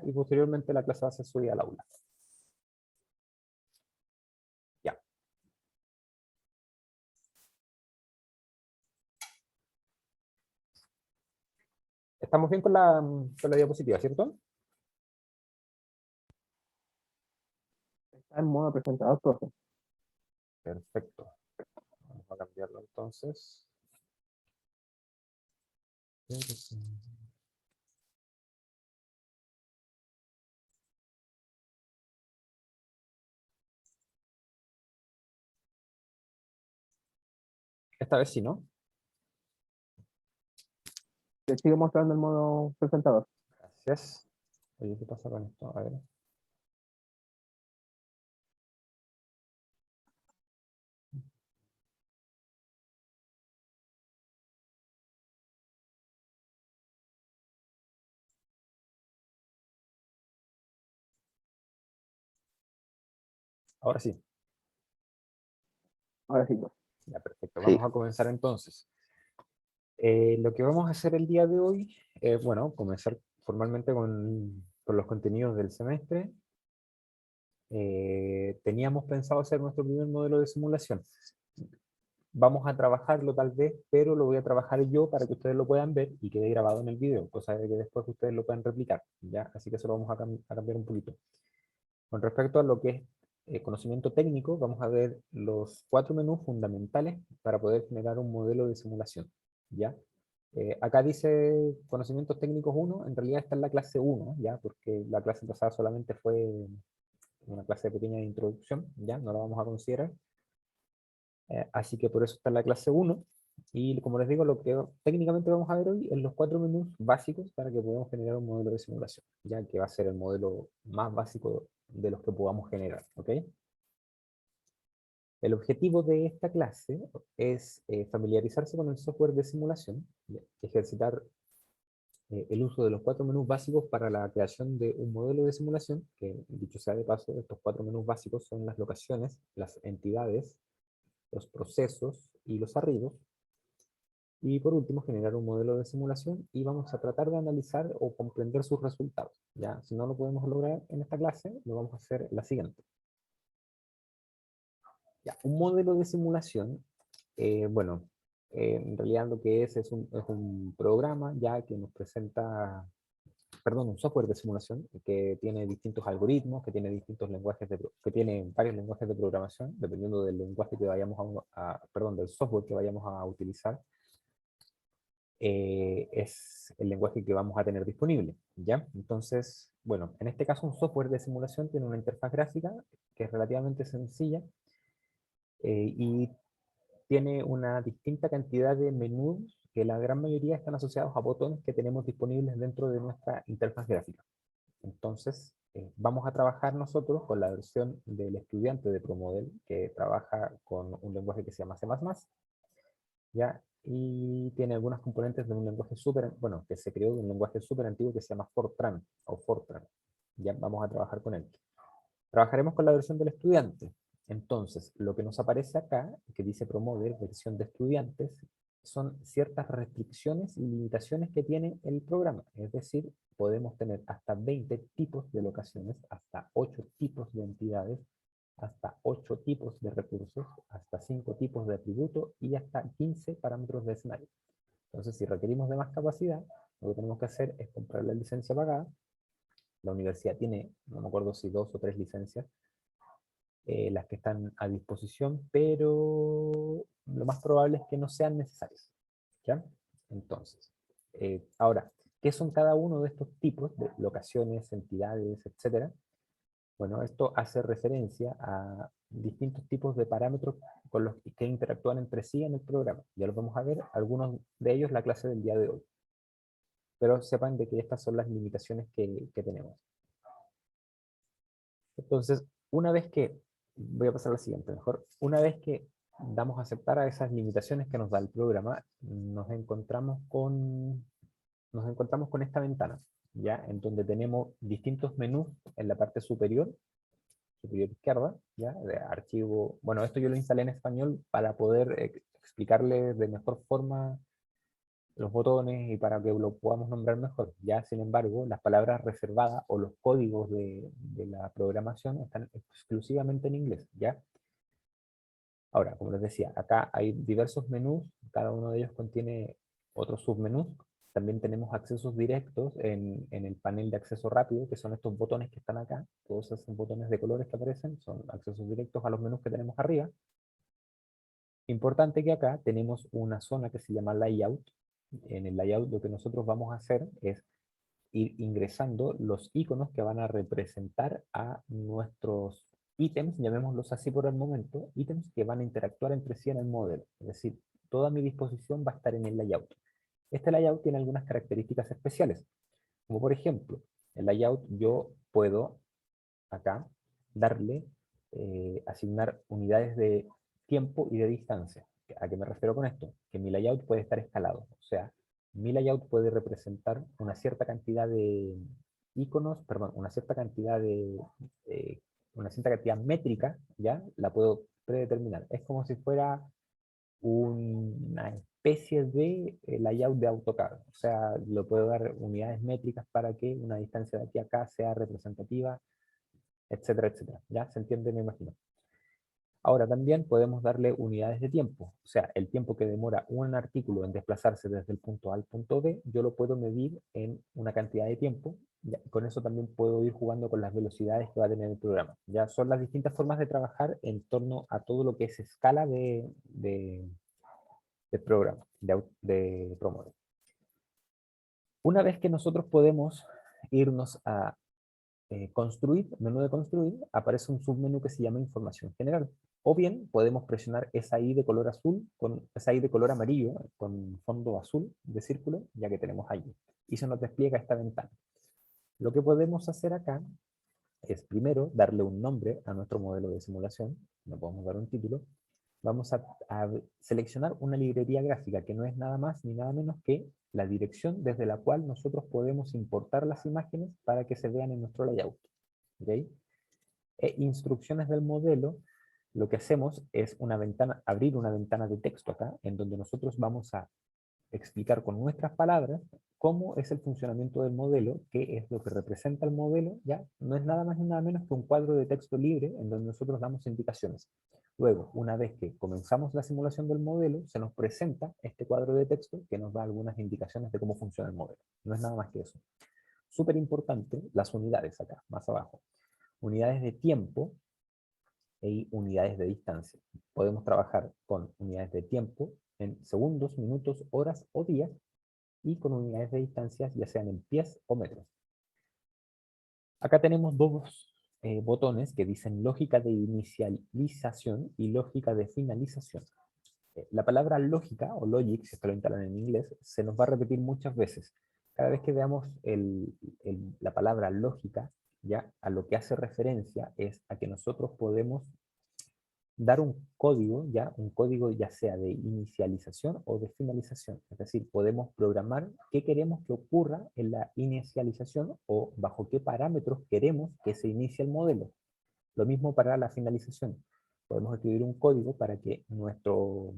y posteriormente la clase va a ser subida al aula. Ya. Estamos bien con la diapositiva, ¿cierto? Está en modo presentador, profe. Perfecto. Vamos a cambiarlo entonces. Esta vez sí, ¿no? Le sigue mostrando el modo presentador. Gracias. Oye, ¿qué pasa con esto? A ver. Ahora sí. Ahora sí, profe. Ya, perfecto. Sí. Vamos a comenzar entonces. Lo que vamos a hacer el día de hoy es, bueno, comenzar formalmente con los contenidos del semestre. Teníamos pensado hacer nuestro primer modelo de simulación. Vamos a trabajarlo tal vez, pero lo voy a trabajar yo para que ustedes lo puedan ver y quede grabado en el video, cosa de que después ustedes lo puedan replicar, ¿ya? Así que eso lo vamos a cambiar un poquito. Con respecto a lo que es conocimiento técnico, vamos a ver los 4 menús fundamentales para poder generar un modelo de simulación, ¿ya? Acá dice conocimientos técnicos 1, en realidad está en la clase 1, ¿ya? Porque la clase pasada solamente fue una clase pequeña de introducción, ¿ya? No la vamos a considerar. Así que por eso está en la clase 1. Y como les digo, lo que técnicamente vamos a ver hoy es los 4 menús básicos para que podamos generar un modelo de simulación, ya que va a ser el modelo más básico de los que podamos generar, ¿ok? El objetivo de esta clase es familiarizarse con el software de simulación, ejercitar el uso de los 4 menús básicos para la creación de un modelo de simulación, que dicho sea de paso, estos 4 menús básicos son las locaciones, las entidades, los procesos y los archivos. Y por último, generar un modelo de simulación y vamos a tratar de analizar o comprender sus resultados. ¿Ya? Si no lo podemos lograr en esta clase, lo vamos a hacer en la siguiente. Ya, un modelo de simulación, bueno, en realidad lo que es un programa ya que nos presenta, perdón, un software de simulación que tiene distintos algoritmos, que tiene distintos lenguajes, que tiene varios lenguajes de programación, dependiendo del lenguaje que vayamos perdón, del software que vayamos a utilizar. Es el lenguaje que vamos a tener disponible, ¿ya? Entonces, bueno, en este caso un software de simulación tiene una interfaz gráfica que es relativamente sencilla y tiene una distinta cantidad de menús que la gran mayoría están asociados a botones que tenemos disponibles dentro de nuestra interfaz gráfica. Entonces, vamos a trabajar nosotros con la versión del estudiante de ProModel que trabaja con un lenguaje que se llama C++, ¿ya? Y tiene algunas componentes de un lenguaje bueno, que se creó de un lenguaje súper antiguo que se llama Fortran, o Fortran. Ya vamos a trabajar con él. Trabajaremos con la versión del estudiante. Entonces, lo que nos aparece acá, que dice promover versión de estudiantes, son ciertas restricciones y limitaciones que tiene el programa. Es decir, podemos tener hasta 20 tipos de locaciones, hasta 8 tipos de entidades, hasta 8 tipos de recursos, hasta 5 tipos de atributos y hasta 15 parámetros de escenario. Entonces, si requerimos de más capacidad, lo que tenemos que hacer es comprar la licencia pagada. La universidad tiene, no me acuerdo si 2 o 3 licencias, las que están a disposición, pero lo más probable es que no sean necesarias, ¿ya? Entonces, ahora, ¿qué son cada uno de estos tipos de locaciones, entidades, etcétera? Bueno, esto hace referencia a distintos tipos de parámetros con los que interactúan entre sí en el programa. Ya los vamos a ver, algunos de ellos la clase del día de hoy. Pero sepan de que estas son las limitaciones que tenemos. Entonces, una vez que, voy a pasar a la siguiente mejor, una vez que damos a aceptar a esas limitaciones que nos da el programa, nos encontramos con esta ventana, ¿ya? En donde tenemos distintos menús en la parte superior izquierda, ¿ya? De archivo, bueno, esto yo lo instalé en español para poder explicarle de mejor forma los botones y para que lo podamos nombrar mejor. Ya, sin embargo, las palabras reservadas o los códigos de la programación están exclusivamente en inglés, ¿ya? Ahora, como les decía, acá hay diversos menús, cada uno de ellos contiene otros submenús. También tenemos accesos directos en el panel de acceso rápido, que son estos botones que están acá. Todos esos botones de colores que aparecen son accesos directos a los menús que tenemos arriba. Importante que acá tenemos una zona que se llama Layout. En el Layout lo que nosotros vamos a hacer es ir ingresando los iconos que van a representar a nuestros ítems, llamémoslos así por el momento, ítems que van a interactuar entre sí en el modelo. Es decir, toda mi disposición va a estar en el layout. Este layout tiene algunas características especiales, como por ejemplo, el layout yo puedo acá darle, asignar unidades de tiempo y de distancia. ¿A qué me refiero con esto? Que mi layout puede estar escalado, o sea, mi layout puede representar una cierta cantidad de iconos, perdón, una cierta cantidad métrica, ¿ya? La puedo predeterminar. Es como si fuera una especie de layout de AutoCAD. O sea, lo puedo dar unidades métricas para que una distancia de aquí a acá sea representativa, etcétera, etcétera. ¿Ya? ¿Se entiende? Me imagino. Ahora también podemos darle unidades de tiempo, o sea, el tiempo que demora un artículo en desplazarse desde el punto A al punto B, yo lo puedo medir en una cantidad de tiempo, ¿ya? Con eso también puedo ir jugando con las velocidades que va a tener el programa. Ya son las distintas formas de trabajar en torno a todo lo que es escala de programa, de Promode. Una vez que nosotros podemos irnos a construir, menú de construir, aparece un submenú que se llama información general. O bien podemos presionar esa I de color azul, con esa I de color amarillo, con fondo azul de círculo, ya que tenemos allí. Y se nos despliega esta ventana. Lo que podemos hacer acá es primero darle un nombre a nuestro modelo de simulación, le podemos dar un título, vamos a seleccionar una librería gráfica que no es nada más ni nada menos que la dirección desde la cual nosotros podemos importar las imágenes para que se vean en nuestro layout. ¿Okay? Instrucciones del modelo, lo que hacemos es abrir una ventana de texto acá, en donde nosotros vamos a explicar con nuestras palabras cómo es el funcionamiento del modelo, qué es lo que representa el modelo, ¿ya? No es nada más ni nada menos que un cuadro de texto libre en donde nosotros damos indicaciones. Luego, una vez que comenzamos la simulación del modelo, se nos presenta este cuadro de texto que nos da algunas indicaciones de cómo funciona el modelo. No es nada más que eso. Súper importante, las unidades acá, más abajo. Unidades de tiempo y unidades de distancia. Podemos trabajar con unidades de tiempo en segundos, minutos, horas o días, y con unidades de distancia, ya sean en pies o metros. Acá tenemos dos botones que dicen lógica de inicialización y lógica de finalización. La palabra lógica o logic, si esto lo instalan en inglés, se nos va a repetir muchas veces. Cada vez que veamos la palabra lógica, ya a lo que hace referencia es a que nosotros podemos dar un código ya sea de inicialización o de finalización. Es decir, podemos programar qué queremos que ocurra en la inicialización o bajo qué parámetros queremos que se inicie el modelo. Lo mismo para la finalización. Podemos escribir un código para que nuestro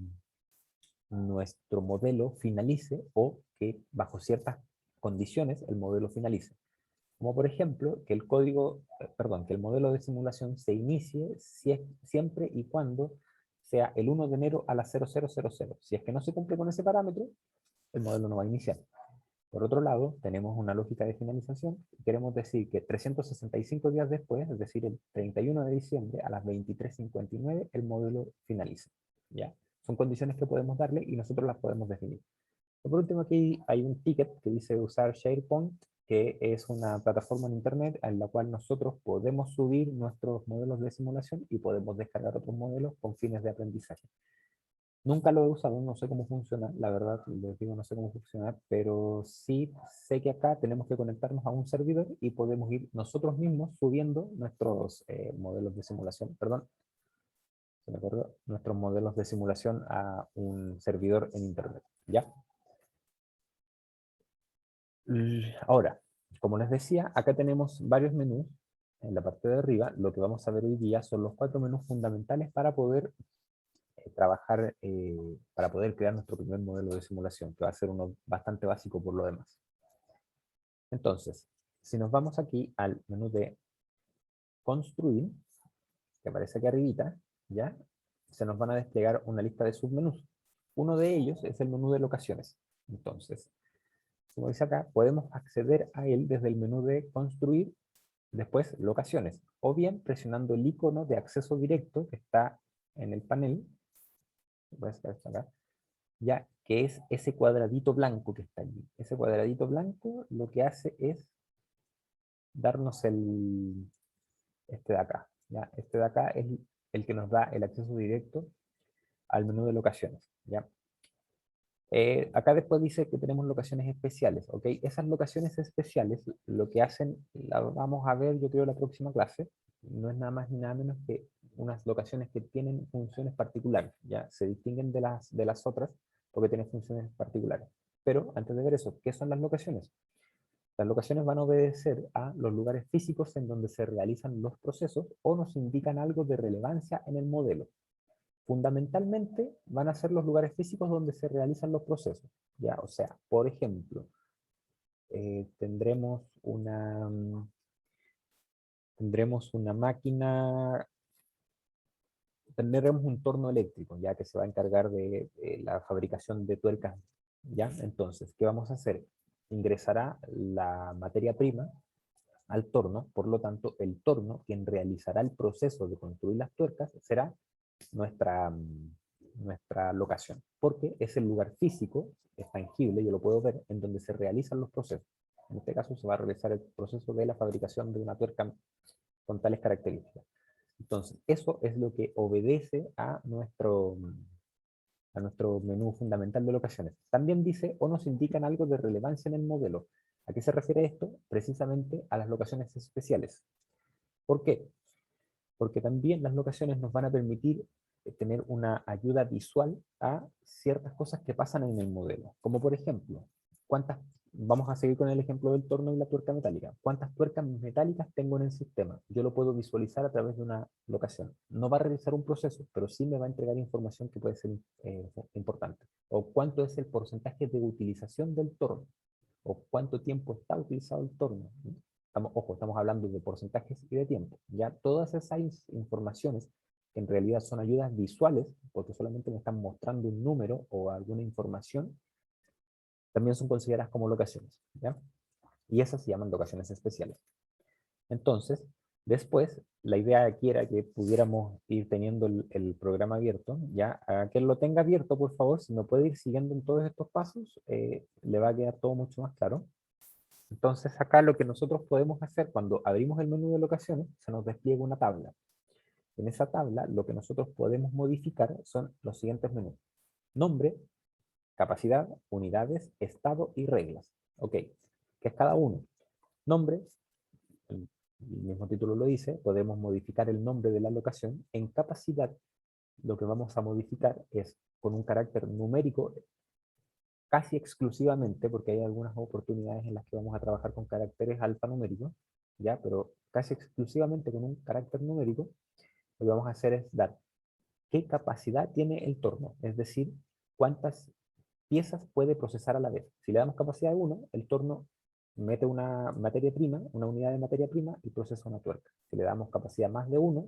modelo finalice o que bajo ciertas condiciones el modelo finalice. Como por ejemplo, que que el modelo de simulación se inicie siempre y cuando sea el 1 de enero a las 0000. Si es que no se cumple con ese parámetro, el modelo no va a iniciar. Por otro lado, tenemos una lógica de finalización. Queremos decir que 365 días después, es decir, el 31 de diciembre a las 23:59, el modelo finaliza. ¿Ya? Son condiciones que podemos darle y nosotros las podemos definir. Por último, aquí hay un ticket que dice usar SharePoint, que es una plataforma en internet en la cual nosotros podemos subir nuestros modelos de simulación y podemos descargar otros modelos con fines de aprendizaje. Nunca lo he usado, no sé cómo funciona, la verdad, les digo, no sé cómo funciona, pero sí sé que acá tenemos que conectarnos a un servidor y podemos ir nosotros mismos subiendo nuestros modelos de simulación, perdón, se me ocurrió, nuestros modelos de simulación a un servidor en internet, ¿ya? Ahora, como les decía, acá tenemos varios menús en la parte de arriba. Lo que vamos a ver hoy día son los 4 menús fundamentales para poder trabajar para poder crear nuestro primer modelo de simulación, que va a ser uno bastante básico por lo demás. Entonces, si nos vamos aquí al menú de construir, que aparece aquí arribita, ¿ya? Se nos van a desplegar una lista de submenús. Uno de ellos es el menú de locaciones. Entonces, como dice acá, podemos acceder a él desde el menú de construir, después locaciones, o bien presionando el icono de acceso directo que está en el panel, voy a sacar esto acá, ya que es ese cuadradito blanco que está allí. Ese cuadradito blanco lo que hace es darnos este de acá. ¿Ya? Este de acá es el que nos da el acceso directo al menú de locaciones. ¿Ya? Acá después dice que tenemos locaciones especiales, ¿ok? Esas locaciones especiales lo que hacen, la vamos a ver yo creo la próxima clase, no es nada más ni nada menos que unas locaciones que tienen funciones particulares, ¿ya? Se distinguen de las otras porque tienen funciones particulares. Pero antes de ver eso, ¿qué son las locaciones? Las locaciones van a obedecer a los lugares físicos en donde se realizan los procesos o nos indican algo de relevancia en el modelo. Fundamentalmente van a ser los lugares físicos donde se realizan los procesos. ¿Ya? O sea, por ejemplo, tendremos una máquina, tendremos un torno eléctrico, ya que se va a encargar de la fabricación de tuercas. ¿Ya? Entonces, ¿qué vamos a hacer? Ingresará la materia prima al torno, por lo tanto, el torno, quien realizará el proceso de construir las tuercas, será nuestra locación, porque es el lugar físico, es tangible, yo lo puedo ver, en donde se realizan los procesos. En este caso se va a realizar el proceso de la fabricación de una tuerca con tales características. Entonces, eso es lo que obedece a nuestro menú fundamental de locaciones. También dice o nos indican algo de relevancia en el modelo. ¿A qué se refiere esto? Precisamente a las locaciones especiales. ¿Por qué? Porque también las locaciones nos van a permitir tener una ayuda visual a ciertas cosas que pasan en el modelo. Como por ejemplo, vamos a seguir con el ejemplo del torno y la tuerca metálica. ¿Cuántas tuercas metálicas tengo en el sistema? Yo lo puedo visualizar a través de una locación. No va a realizar un proceso, pero sí me va a entregar información que puede ser importante. O cuánto es el porcentaje de utilización del torno. O cuánto tiempo está utilizado el torno. Estamos hablando de porcentajes y de tiempo. Ya todas esas informaciones, que en realidad son ayudas visuales, porque solamente me están mostrando un número o alguna información, también son consideradas como locaciones. ¿Ya? Y esas se llaman locaciones especiales. Entonces, después, la idea aquí era que pudiéramos ir teniendo el programa abierto. Ya, a quien lo tenga abierto, por favor, si no puede ir siguiendo en todos estos pasos, le va a quedar todo mucho más claro. Entonces acá lo que nosotros podemos hacer cuando abrimos el menú de locaciones, se nos despliega una tabla. En esa tabla lo que nosotros podemos modificar son los siguientes menús. Nombre, capacidad, unidades, estado y reglas. Ok, ¿qué es cada uno? Nombre, el mismo título lo dice, podemos modificar el nombre de la locación. En capacidad, lo que vamos a modificar es con un carácter numérico casi exclusivamente, porque hay algunas oportunidades en las que vamos a trabajar con caracteres alfanuméricos, ¿ya? Pero casi exclusivamente con un carácter numérico, lo que vamos a hacer es dar qué capacidad tiene el torno, es decir, cuántas piezas puede procesar a la vez. Si le damos capacidad de 1, el torno mete una materia prima, una unidad de materia prima y procesa una tuerca. Si le damos capacidad más de 1,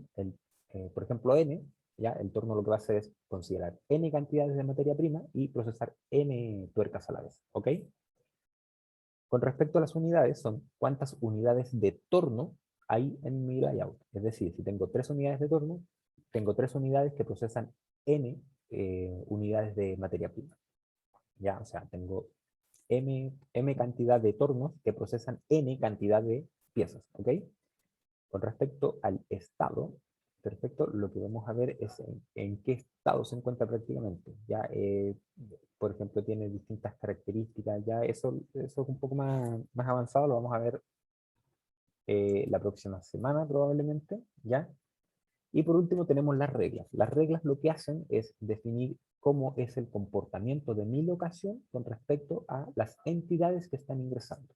por ejemplo n, ya el torno lo que va a hacer es considerar n cantidades de materia prima y procesar n tuercas a la vez. ¿Ok? Con respecto a las unidades, son cuántas unidades de torno hay en mi layout. Es decir, si tengo 3 unidades de torno, tengo 3 unidades que procesan n unidades de materia prima. Ya, o sea, tengo m cantidad de tornos que procesan n cantidad de piezas, ¿ok? Con respecto al estado, perfecto, lo que vamos a ver es en qué estado se encuentra prácticamente. Ya, por ejemplo, tiene distintas características, ya eso es un poco más avanzado, lo vamos a ver la próxima semana probablemente, ¿ya? Y por último tenemos las reglas. Las reglas lo que hacen es definir cómo es el comportamiento de mi locación con respecto a las entidades que están ingresando.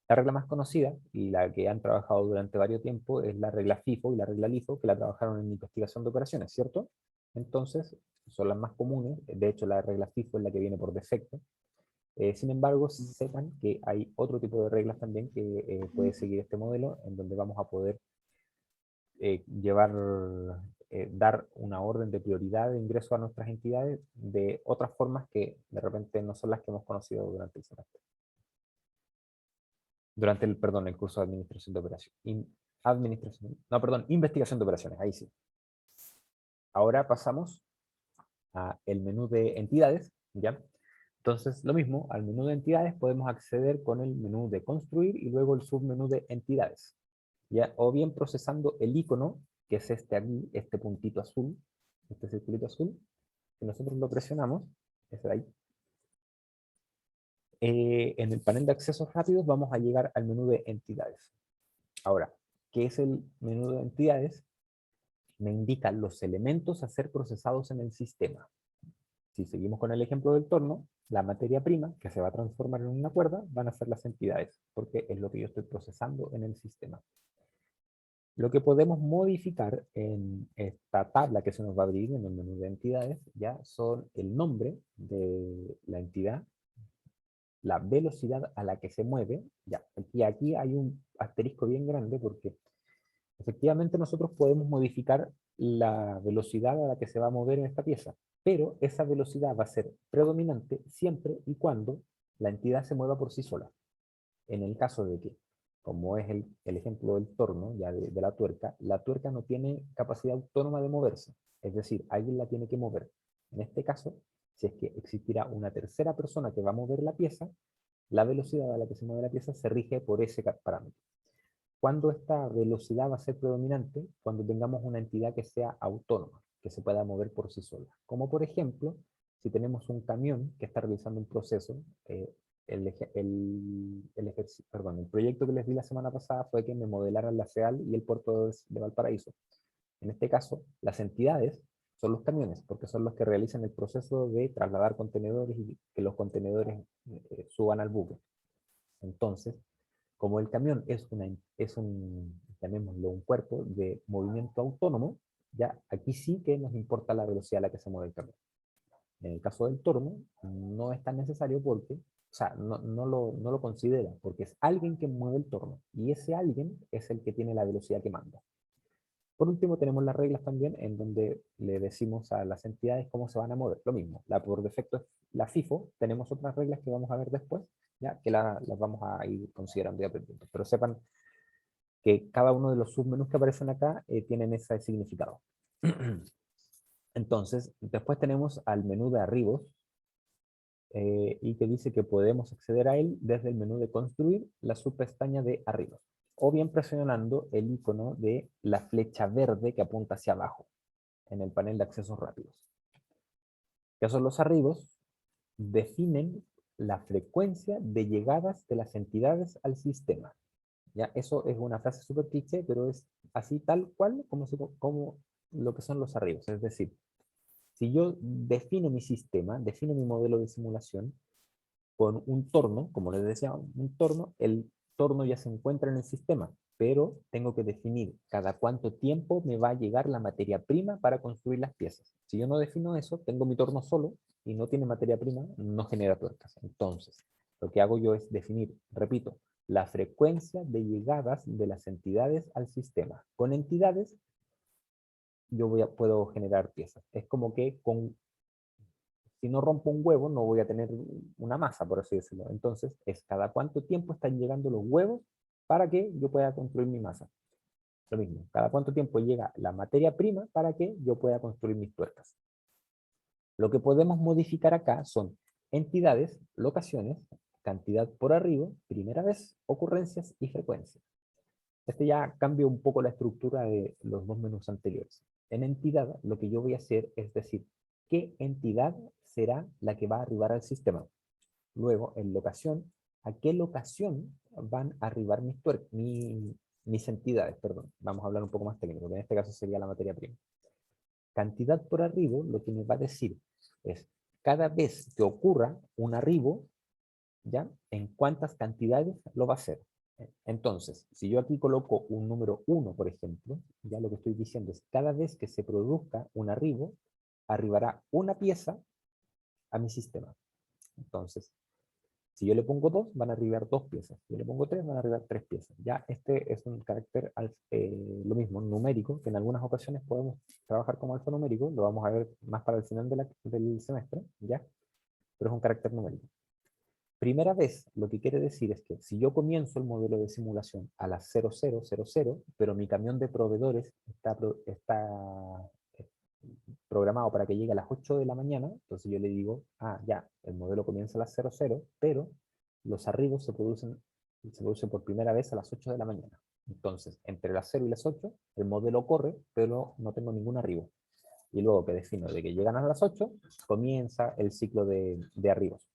La regla más conocida y la que han trabajado durante varios tiempo es la regla FIFO y la regla LIFO, que la trabajaron en investigación de operaciones, ¿cierto? Entonces, son las más comunes. De hecho, la regla FIFO es la que viene por defecto. Sin embargo, sepan que hay otro tipo de reglas también que puede seguir este modelo, en donde vamos a poder dar una orden de prioridad de ingreso a nuestras entidades de otras formas que de repente no son las que hemos conocido durante el semestre. Durante el curso de administración de operaciones. Investigación de operaciones, ahí sí. Ahora pasamos a el menú de entidades, ¿ya? Entonces, lo mismo, al menú de entidades podemos acceder con el menú de construir y luego el submenú de entidades, ¿ya? O bien procesando el icono, que es este aquí, este puntito azul, este circulito azul, si nosotros lo presionamos, es ahí. En el panel de accesos rápidos vamos a llegar al menú de entidades. Ahora, ¿qué es el menú de entidades? Me indica los elementos a ser procesados en el sistema. Si seguimos con el ejemplo del torno, la materia prima que se va a transformar en una cuerda van a ser las entidades, porque es lo que yo estoy procesando en el sistema. Lo que podemos modificar en esta tabla que se nos va a abrir en el menú de entidades ya son el nombre de la entidad, la velocidad a la que se mueve, ya, y aquí hay un asterisco bien grande porque efectivamente nosotros podemos modificar la velocidad a la que se va a mover en esta pieza, pero esa velocidad va a ser predominante siempre y cuando la entidad se mueva por sí sola. En el caso de que, como es el ejemplo del torno, ya de la tuerca no tiene capacidad autónoma de moverse, es decir, alguien la tiene que mover. En este caso, si es que existirá una tercera persona que va a mover la pieza, la velocidad a la que se mueve la pieza se rige por ese parámetro. ¿Cuándo esta velocidad va a ser predominante? Cuando tengamos una entidad que sea autónoma, que se pueda mover por sí sola. Como por ejemplo, si tenemos un camión que está realizando un proceso, el proyecto que les di la semana pasada fue que me modelaran la FEAL y el puerto de Valparaíso. En este caso, las entidades son los camiones, porque son los que realizan el proceso de trasladar contenedores y que los contenedores suban al buque. Entonces, como el camión llamémoslo, un cuerpo de movimiento autónomo, ya aquí sí que nos importa la velocidad a la que se mueve el camión. En el caso del torno, no es tan necesario porque, o sea, no lo considera, porque es alguien que mueve el torno, y ese alguien es el que tiene la velocidad que manda. Por último, tenemos las reglas también, en donde le decimos a las entidades cómo se van a mover. Lo mismo, la por defecto es la FIFO, tenemos otras reglas que vamos a ver después, ya que las vamos a ir considerando y aprendiendo. Pero sepan que cada uno de los submenús que aparecen acá tienen ese significado. Entonces, después tenemos al menú de arribos, y que dice que podemos acceder a él desde el menú de construir, la subpestaña de arribos, o bien presionando el icono de la flecha verde que apunta hacia abajo en el panel de accesos rápidos. ¿Qué son los arribos? Definen la frecuencia de llegadas de las entidades al sistema. ¿Ya? Eso es una frase súper cliché, pero es así tal cual como lo que son los arribos. Es decir, si yo defino mi sistema, defino mi modelo de simulación con un torno, como les decía, un torno, el torno ya se encuentra en el sistema, pero tengo que definir cada cuánto tiempo me va a llegar la materia prima para construir las piezas. Si yo no defino eso, tengo mi torno solo y no tiene materia prima, no genera tuercas. Entonces, lo que hago yo es definir, repito, la frecuencia de llegadas de las entidades al sistema. Con entidades, yo puedo generar piezas. Es como que si no rompo un huevo, no voy a tener una masa, por así decirlo. Entonces, es cada cuánto tiempo están llegando los huevos para que yo pueda construir mi masa. Lo mismo, cada cuánto tiempo llega la materia prima para que yo pueda construir mis tuercas. Lo que podemos modificar acá son entidades, locaciones, cantidad por arriba, primera vez, ocurrencias y frecuencias. Este ya cambia un poco la estructura de los dos menús anteriores. En entidad, lo que yo voy a hacer es decir, ¿qué entidad será la que va a arribar al sistema? Luego, en locación, ¿a qué locación van a arribar mis entidades? Perdón, vamos a hablar un poco más técnico, que en este caso sería la materia prima. Cantidad por arribo, lo que me va a decir es, cada vez que ocurra un arribo, ¿ya? ¿En cuántas cantidades lo va a hacer? Entonces, si yo aquí coloco un número 1, por ejemplo, ya lo que estoy diciendo es, cada vez que se produzca un arribo, arribará una pieza a mi sistema. Entonces, si yo le pongo 2, van a arribar 2 piezas. Si yo le pongo 3, van a arribar 3 piezas. Ya este es un carácter, lo mismo, numérico, que en algunas ocasiones podemos trabajar como alfanumérico, lo vamos a ver más para el final del semestre, ¿ya? Pero es un carácter numérico. Primera vez, lo que quiere decir es que si yo comienzo el modelo de simulación a las 0000, pero mi camión de proveedores está programado para que llegue a las 8 de la mañana, entonces yo le digo, ya, el modelo comienza a las 00, pero los arribos se producen por primera vez a las 8 de la mañana. Entonces, entre las 0 y las 8, el modelo corre, pero no tengo ningún arribo. Y luego que defino de que llegan a las 8, comienza el ciclo de arribos.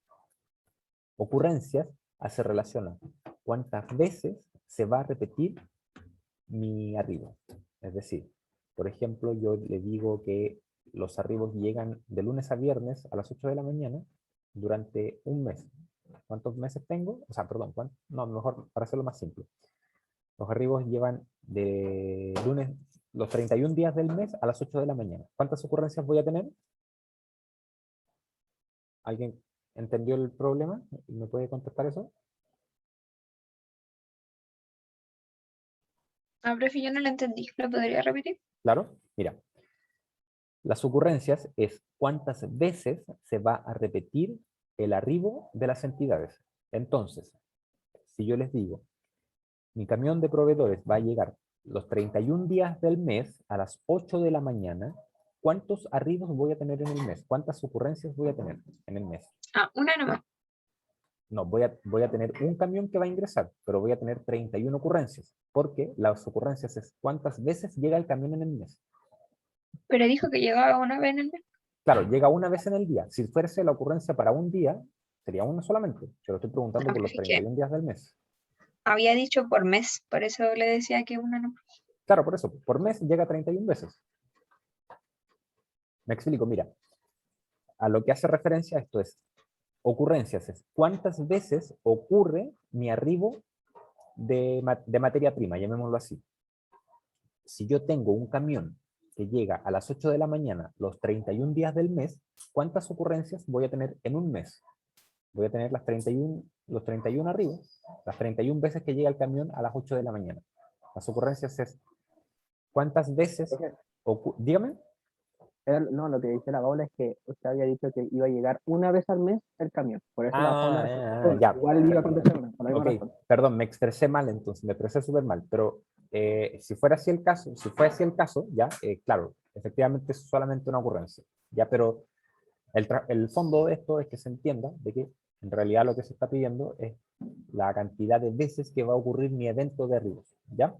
Ocurrencias se relaciona cuántas veces se va a repetir mi arribo. Es decir, por ejemplo, yo le digo que los arribos llegan de lunes a viernes a las 8 de la mañana durante un mes. ¿Cuántos meses tengo? O sea, perdón, no, mejor para hacerlo más simple. Los arribos llevan de lunes, los 31 días del mes a las 8 de la mañana. ¿Cuántas ocurrencias voy a tener? ¿Alguien entendió el problema? ¿Me puede contestar eso? Profe, yo no lo entendí. ¿Lo podría repetir? Claro, mira. Las ocurrencias es cuántas veces se va a repetir el arribo de las entidades. Entonces, si yo les digo, mi camión de proveedores va a llegar los 31 días del mes a las 8 de la mañana, ¿cuántos arribos voy a tener en el mes? ¿Cuántas ocurrencias voy a tener en el mes? Una nomás. No, voy a tener un camión que va a ingresar, pero voy a tener 31 ocurrencias, porque las ocurrencias es cuántas veces llega el camión en el mes. Pero dijo que llegaba una vez en el mes. Claro, llega una vez en el día. Si fuese la ocurrencia para un día, sería una solamente. Yo lo estoy preguntando por los Profe, que 31 días del mes. había dicho por mes, por eso le decía que una nomás. Claro, por eso, por mes llega 31 veces. Me explico, mira. A lo que hace referencia esto es, ocurrencias es cuántas veces ocurre mi arribo de materia prima, llamémoslo así. Si yo tengo un camión que llega a las 8 de la mañana los 31 días del mes, ¿cuántas ocurrencias voy a tener en un mes? Voy a tener los 31 arriba, las 31 veces que llega el camión a las 8 de la mañana. Las ocurrencias es cuántas veces, dígame. No, lo que dice la Paula es que usted había dicho que iba a llegar una vez al mes el camión. Por eso la Paula Ya. igual iba a contestar una, por la misma razón. Perdón, me expresé mal entonces, me expresé súper mal, pero si fuera así el caso, ya, claro, efectivamente es solamente una ocurrencia, ya, pero el fondo de esto es que se entienda de que en realidad lo que se está pidiendo es la cantidad de veces que va a ocurrir mi evento de arribos, ¿ya?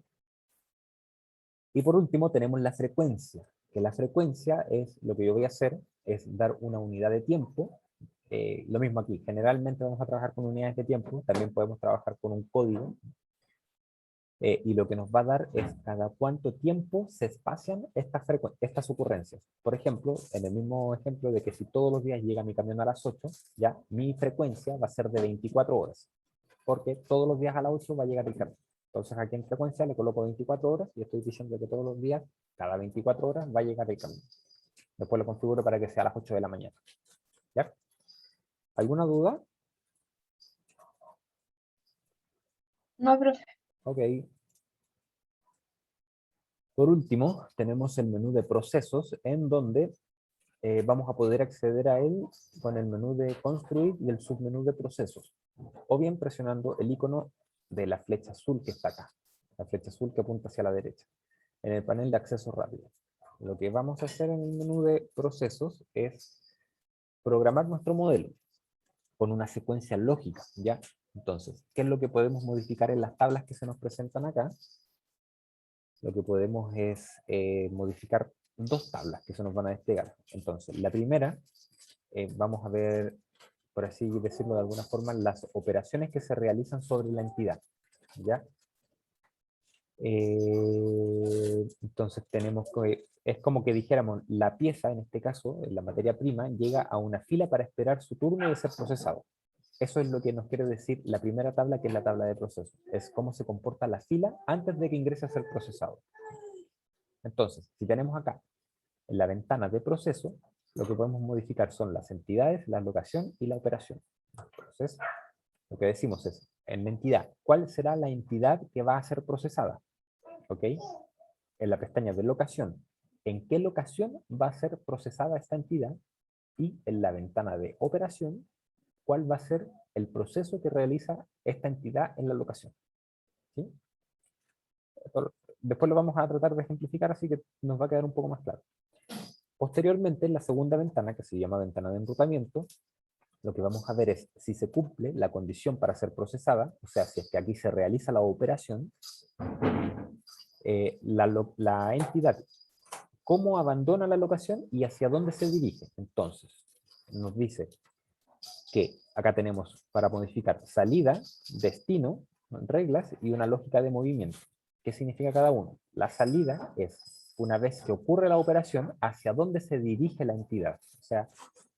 Y por último tenemos la frecuencia, que la frecuencia es lo que yo voy a hacer, es dar una unidad de tiempo. Lo mismo aquí, generalmente vamos a trabajar con unidades de tiempo, también podemos trabajar con un código, y lo que nos va a dar es cada cuánto tiempo se espacian estas ocurrencias. Por ejemplo, en el mismo ejemplo de que si todos los días llega mi camión a las 8, ya mi frecuencia va a ser de 24 horas, porque todos los días a las 8 va a llegar el camión. Entonces aquí en frecuencia le coloco 24 horas y estoy diciendo que todos los días, cada 24 horas, va a llegar el camión. Después lo configuro para que sea a las 8 de la mañana. ¿Ya? ¿Alguna duda? No, profe. Ok. Por último, tenemos el menú de procesos en donde vamos a poder acceder a él con el menú de construir y el submenú de procesos, o bien presionando el icono de la flecha azul que está acá, la flecha azul que apunta hacia la derecha, en el panel de acceso rápido. Lo que vamos a hacer en el menú de procesos es programar nuestro modelo con una secuencia lógica, ¿ya? Entonces, ¿qué es lo que podemos modificar en las tablas que se nos presentan acá? Lo que podemos es modificar dos tablas que se nos van a desplegar. Entonces, la primera, vamos a ver, por así decirlo de alguna forma, las operaciones que se realizan sobre la entidad, ¿ya? Entonces tenemos que, es como que dijéramos, la pieza, en este caso, la materia prima, llega a una fila para esperar su turno de ser procesado. Eso es lo que nos quiere decir la primera tabla, que es la tabla de procesos. Es cómo se comporta la fila antes de que ingrese a ser procesado. Entonces, si tenemos acá, en la ventana de proceso, lo que podemos modificar son las entidades, la locación y la operación. Entonces, lo que decimos es, en la entidad, ¿cuál será la entidad que va a ser procesada? ¿Ok? En la pestaña de locación, ¿en qué locación va a ser procesada esta entidad? Y en la ventana de operación, ¿cuál va a ser el proceso que realiza esta entidad en la locación? ¿Sí? Después lo vamos a tratar de ejemplificar, así que nos va a quedar un poco más claro. Posteriormente, en la segunda ventana, que se llama ventana de enrutamiento, lo que vamos a ver es si se cumple la condición para ser procesada, o sea, si es que aquí se realiza la operación, la entidad, cómo abandona la locación y hacia dónde se dirige. Entonces, nos dice que acá tenemos para modificar salida, destino, reglas y una lógica de movimiento. ¿Qué significa cada uno? La salida es, una vez que ocurre la operación, hacia dónde se dirige la entidad. O sea,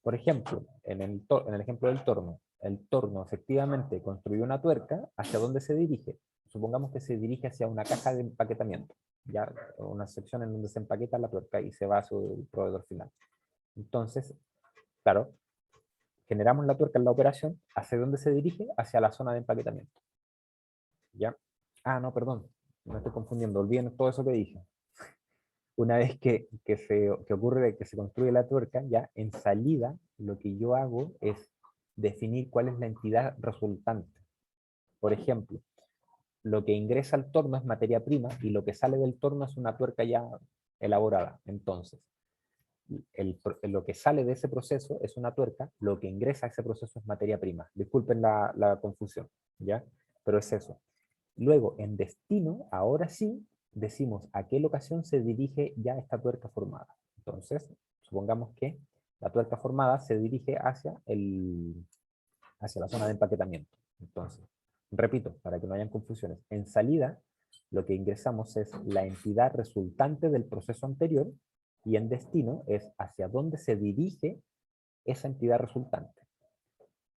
por ejemplo, en el ejemplo del torno, el torno efectivamente construyó una tuerca, ¿hacia dónde se dirige? Supongamos que se dirige hacia una caja de empaquetamiento, ya una sección en donde se empaqueta la tuerca y se va a su proveedor final. Entonces, claro, generamos la tuerca en la operación, ¿hacia dónde se dirige? Hacia la zona de empaquetamiento. ¿Ya? Ah, no, perdón, me estoy confundiendo, olviden todo eso que dije. Una vez que ocurre que se construye la tuerca, ya en salida, lo que yo hago es definir cuál es la entidad resultante. Por ejemplo, lo que ingresa al torno es materia prima y lo que sale del torno es una tuerca ya elaborada. Entonces, lo que sale de ese proceso es una tuerca, lo que ingresa a ese proceso es materia prima. Disculpen la confusión, ¿ya? Pero es eso. Luego, en destino, ahora sí, decimos a qué locación se dirige ya esta tuerca formada. Entonces, supongamos que la tuerca formada se dirige hacia la zona de empaquetamiento. Entonces, repito, para que no hayan confusiones, en salida, lo que ingresamos es la entidad resultante del proceso anterior y en destino es hacia dónde se dirige esa entidad resultante.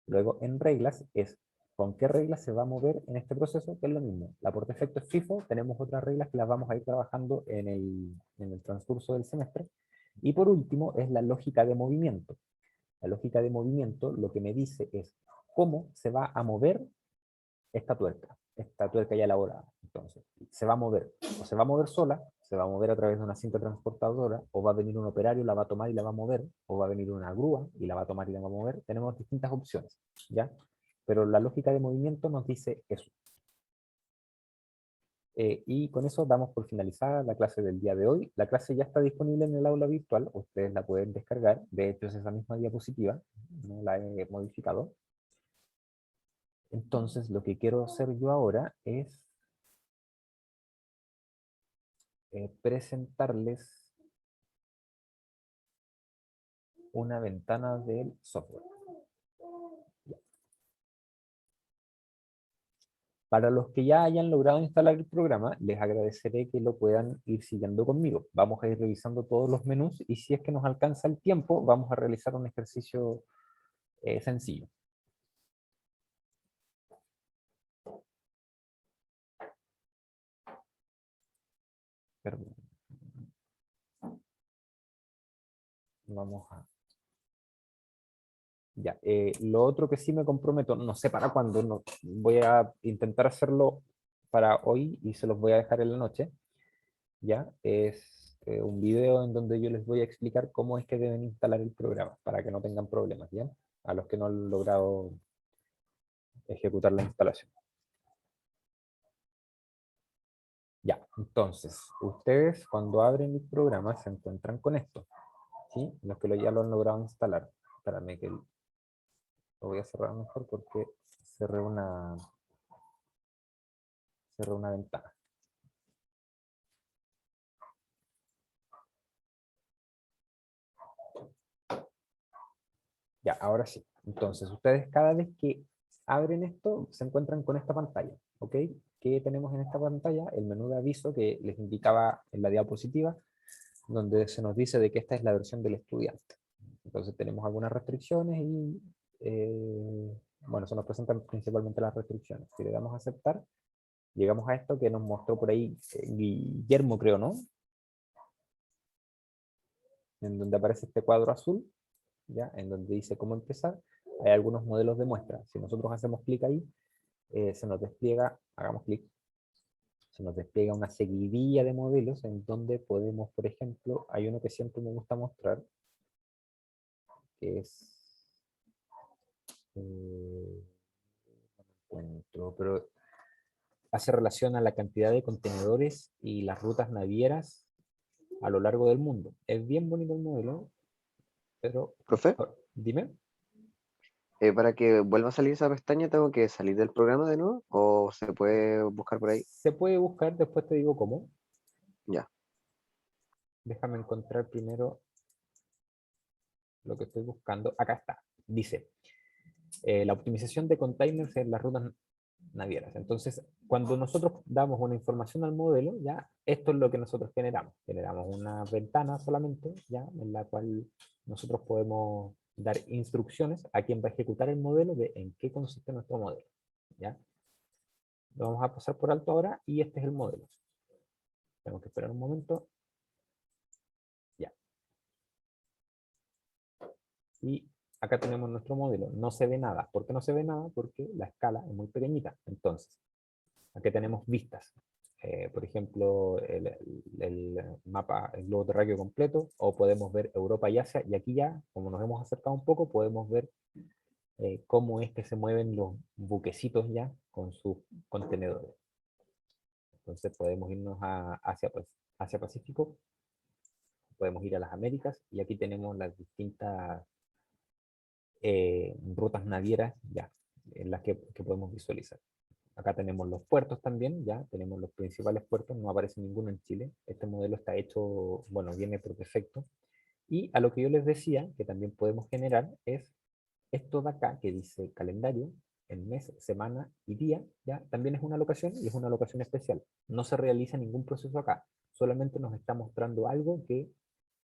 Luego, en reglas, es con qué reglas se va a mover en este proceso, que es lo mismo. La por defecto es FIFO, tenemos otras reglas que las vamos a ir trabajando en el transcurso del semestre. Y por último, es la lógica de movimiento. La lógica de movimiento lo que me dice es cómo se va a mover esta tuerca ya elaborada. Entonces, se va a mover, o se va a mover sola, se va a mover a través de una cinta transportadora, o va a venir un operario, la va a tomar y la va a mover, o va a venir una grúa y la va a tomar y la va a mover. Tenemos distintas opciones, ¿ya? Pero la lógica de movimiento nos dice eso. Y con eso damos por finalizada la clase del día de hoy. La clase ya está disponible en el aula virtual, ustedes la pueden descargar, de hecho es esa misma diapositiva, no la he modificado. Entonces, lo que quiero hacer yo ahora es presentarles una ventana del software. Para los que ya hayan logrado instalar el programa, les agradeceré que lo puedan ir siguiendo conmigo. Vamos a ir revisando todos los menús y si es que nos alcanza el tiempo, vamos a realizar un ejercicio sencillo. Perdón. Vamos a... Ya, lo otro que sí me comprometo, no sé para cuándo, no, voy a intentar hacerlo para hoy y se los voy a dejar en la noche, ya, es un video en donde yo les voy a explicar cómo es que deben instalar el programa, para que no tengan problemas, ¿ya? A los que no han logrado ejecutar la instalación. Ya, entonces, ustedes cuando abren el programa se encuentran con esto, ¿sí? Los que ya lo han logrado instalar. Espérame que lo voy a cerrar mejor porque cerré una ventana. Ya, ahora sí. Entonces, ustedes cada vez que abren esto, se encuentran con esta pantalla, ¿ok? ¿Qué tenemos en esta pantalla? El menú de aviso que les indicaba en la diapositiva, donde se nos dice de que esta es la versión del estudiante. Entonces tenemos algunas restricciones y, bueno, se nos presentan principalmente las restricciones. Si le damos a aceptar, llegamos a esto que nos mostró por ahí Guillermo, creo, ¿no? en donde aparece este cuadro azul, ¿ya? En donde dice cómo empezar, hay algunos modelos de muestra. Si nosotros hacemos clic ahí, se nos despliega, hagamos clic, se nos despliega una seguidilla de modelos en donde podemos, por ejemplo, hay uno que siempre me gusta mostrar, que es, no encuentro, pero hace relación a la cantidad de contenedores y las rutas navieras a lo largo del mundo. Es bien bonito el modelo, pero Profe, dime. para que vuelva a salir esa pestaña, ¿tengo que salir del programa de nuevo? ¿O se puede buscar por ahí? Se puede buscar, después te digo cómo. Ya. Déjame encontrar primero lo que estoy buscando. Acá está. Dice, la optimización de containers en las rutas navieras. Entonces, cuando nosotros damos una información al modelo, ya esto es lo que nosotros generamos. Generamos una ventana solamente, ya, en la cual nosotros podemos dar instrucciones a quien va a ejecutar el modelo de en qué consiste nuestro modelo. ¿Ya? Lo vamos a pasar por alto ahora y este es el modelo. Tengo que esperar un momento. Ya. Y acá tenemos nuestro modelo. No se ve nada. ¿Por qué no se ve nada? Porque la escala es muy pequeñita. Entonces, aquí tenemos vistas. Por ejemplo, el mapa, el globo terráqueo completo, o podemos ver Europa y Asia, y aquí ya, como nos hemos acercado un poco, podemos ver cómo es que se mueven los buquecitos ya con sus contenedores. Entonces podemos irnos a Asia Pacífico, podemos ir a las Américas, y aquí tenemos las distintas rutas navieras ya, en las que podemos visualizar. Acá tenemos los puertos también, ya tenemos los principales puertos, no aparece ninguno en Chile. Este modelo está hecho, bueno, viene por defecto. Y a lo que yo les decía, que también podemos generar, es esto de acá, que dice calendario, el mes, semana y día, ya también es una locación y es una locación especial. No se realiza ningún proceso acá, solamente nos está mostrando algo que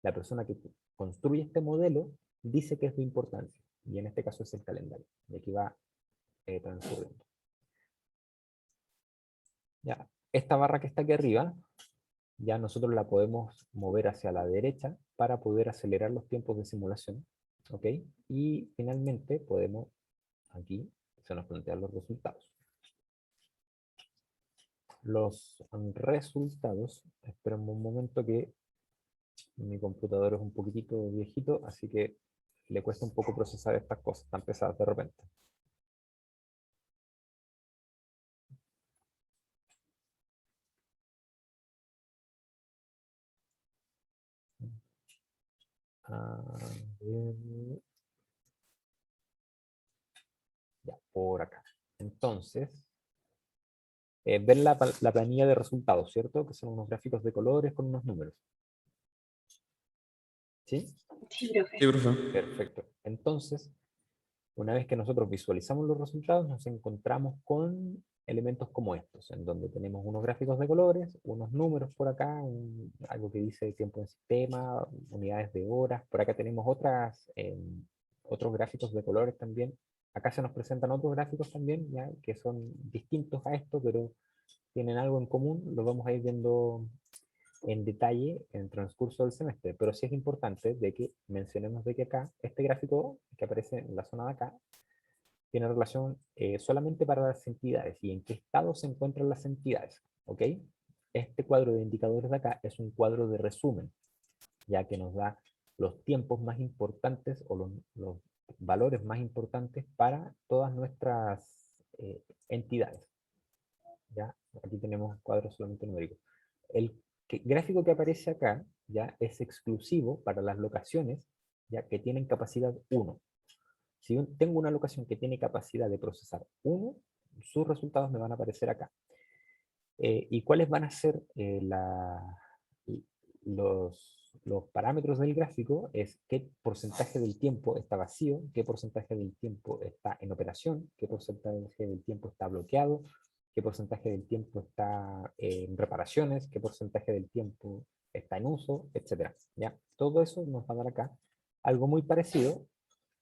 la persona que construye este modelo dice que es de importancia. Y en este caso es el calendario. Y aquí va transcurriendo. Ya, esta barra que está aquí arriba, ya nosotros la podemos mover hacia la derecha para poder acelerar los tiempos de simulación. ¿Ok? Y finalmente podemos, aquí se nos plantean los resultados. Los resultados, esperen un momento que mi computador es un poquitito viejito, así que le cuesta un poco procesar estas cosas tan pesadas de repente. Ya, por acá. Entonces, ven la planilla de resultados, ¿cierto? Que son unos gráficos de colores con unos números. ¿Sí? Sí, profe. Sí, profe. Perfecto. Entonces, una vez que nosotros visualizamos los resultados, nos encontramos con elementos como estos, en donde tenemos unos gráficos de colores, unos números por acá, algo que dice tiempo en sistema, unidades de horas. Por acá tenemos otros gráficos de colores también. Acá se nos presentan otros gráficos también, ¿ya? Que son distintos a estos, pero tienen algo en común. Lo vamos a ir viendo en detalle en el transcurso del semestre, pero sí es importante de que mencionemos de que acá, este gráfico que aparece en la zona de acá, tiene relación solamente para las entidades y en qué estado se encuentran las entidades, ¿ok? Este cuadro de indicadores de acá es un cuadro de resumen, ya que nos da los tiempos más importantes o los valores más importantes para todas nuestras entidades. ¿Ya? Aquí tenemos cuadros solamente numéricos. El gráfico que aparece acá ya es exclusivo para las locaciones ya que tienen capacidad 1. Si tengo una locación que tiene capacidad de procesar 1, sus resultados me van a aparecer acá. ¿Y cuáles van a ser los parámetros del gráfico? Es qué porcentaje del tiempo está vacío, qué porcentaje del tiempo está en operación, qué porcentaje del tiempo está bloqueado, qué porcentaje del tiempo está en reparaciones, qué porcentaje del tiempo está en uso, etc. ¿Ya? Todo eso nos va a dar acá algo muy parecido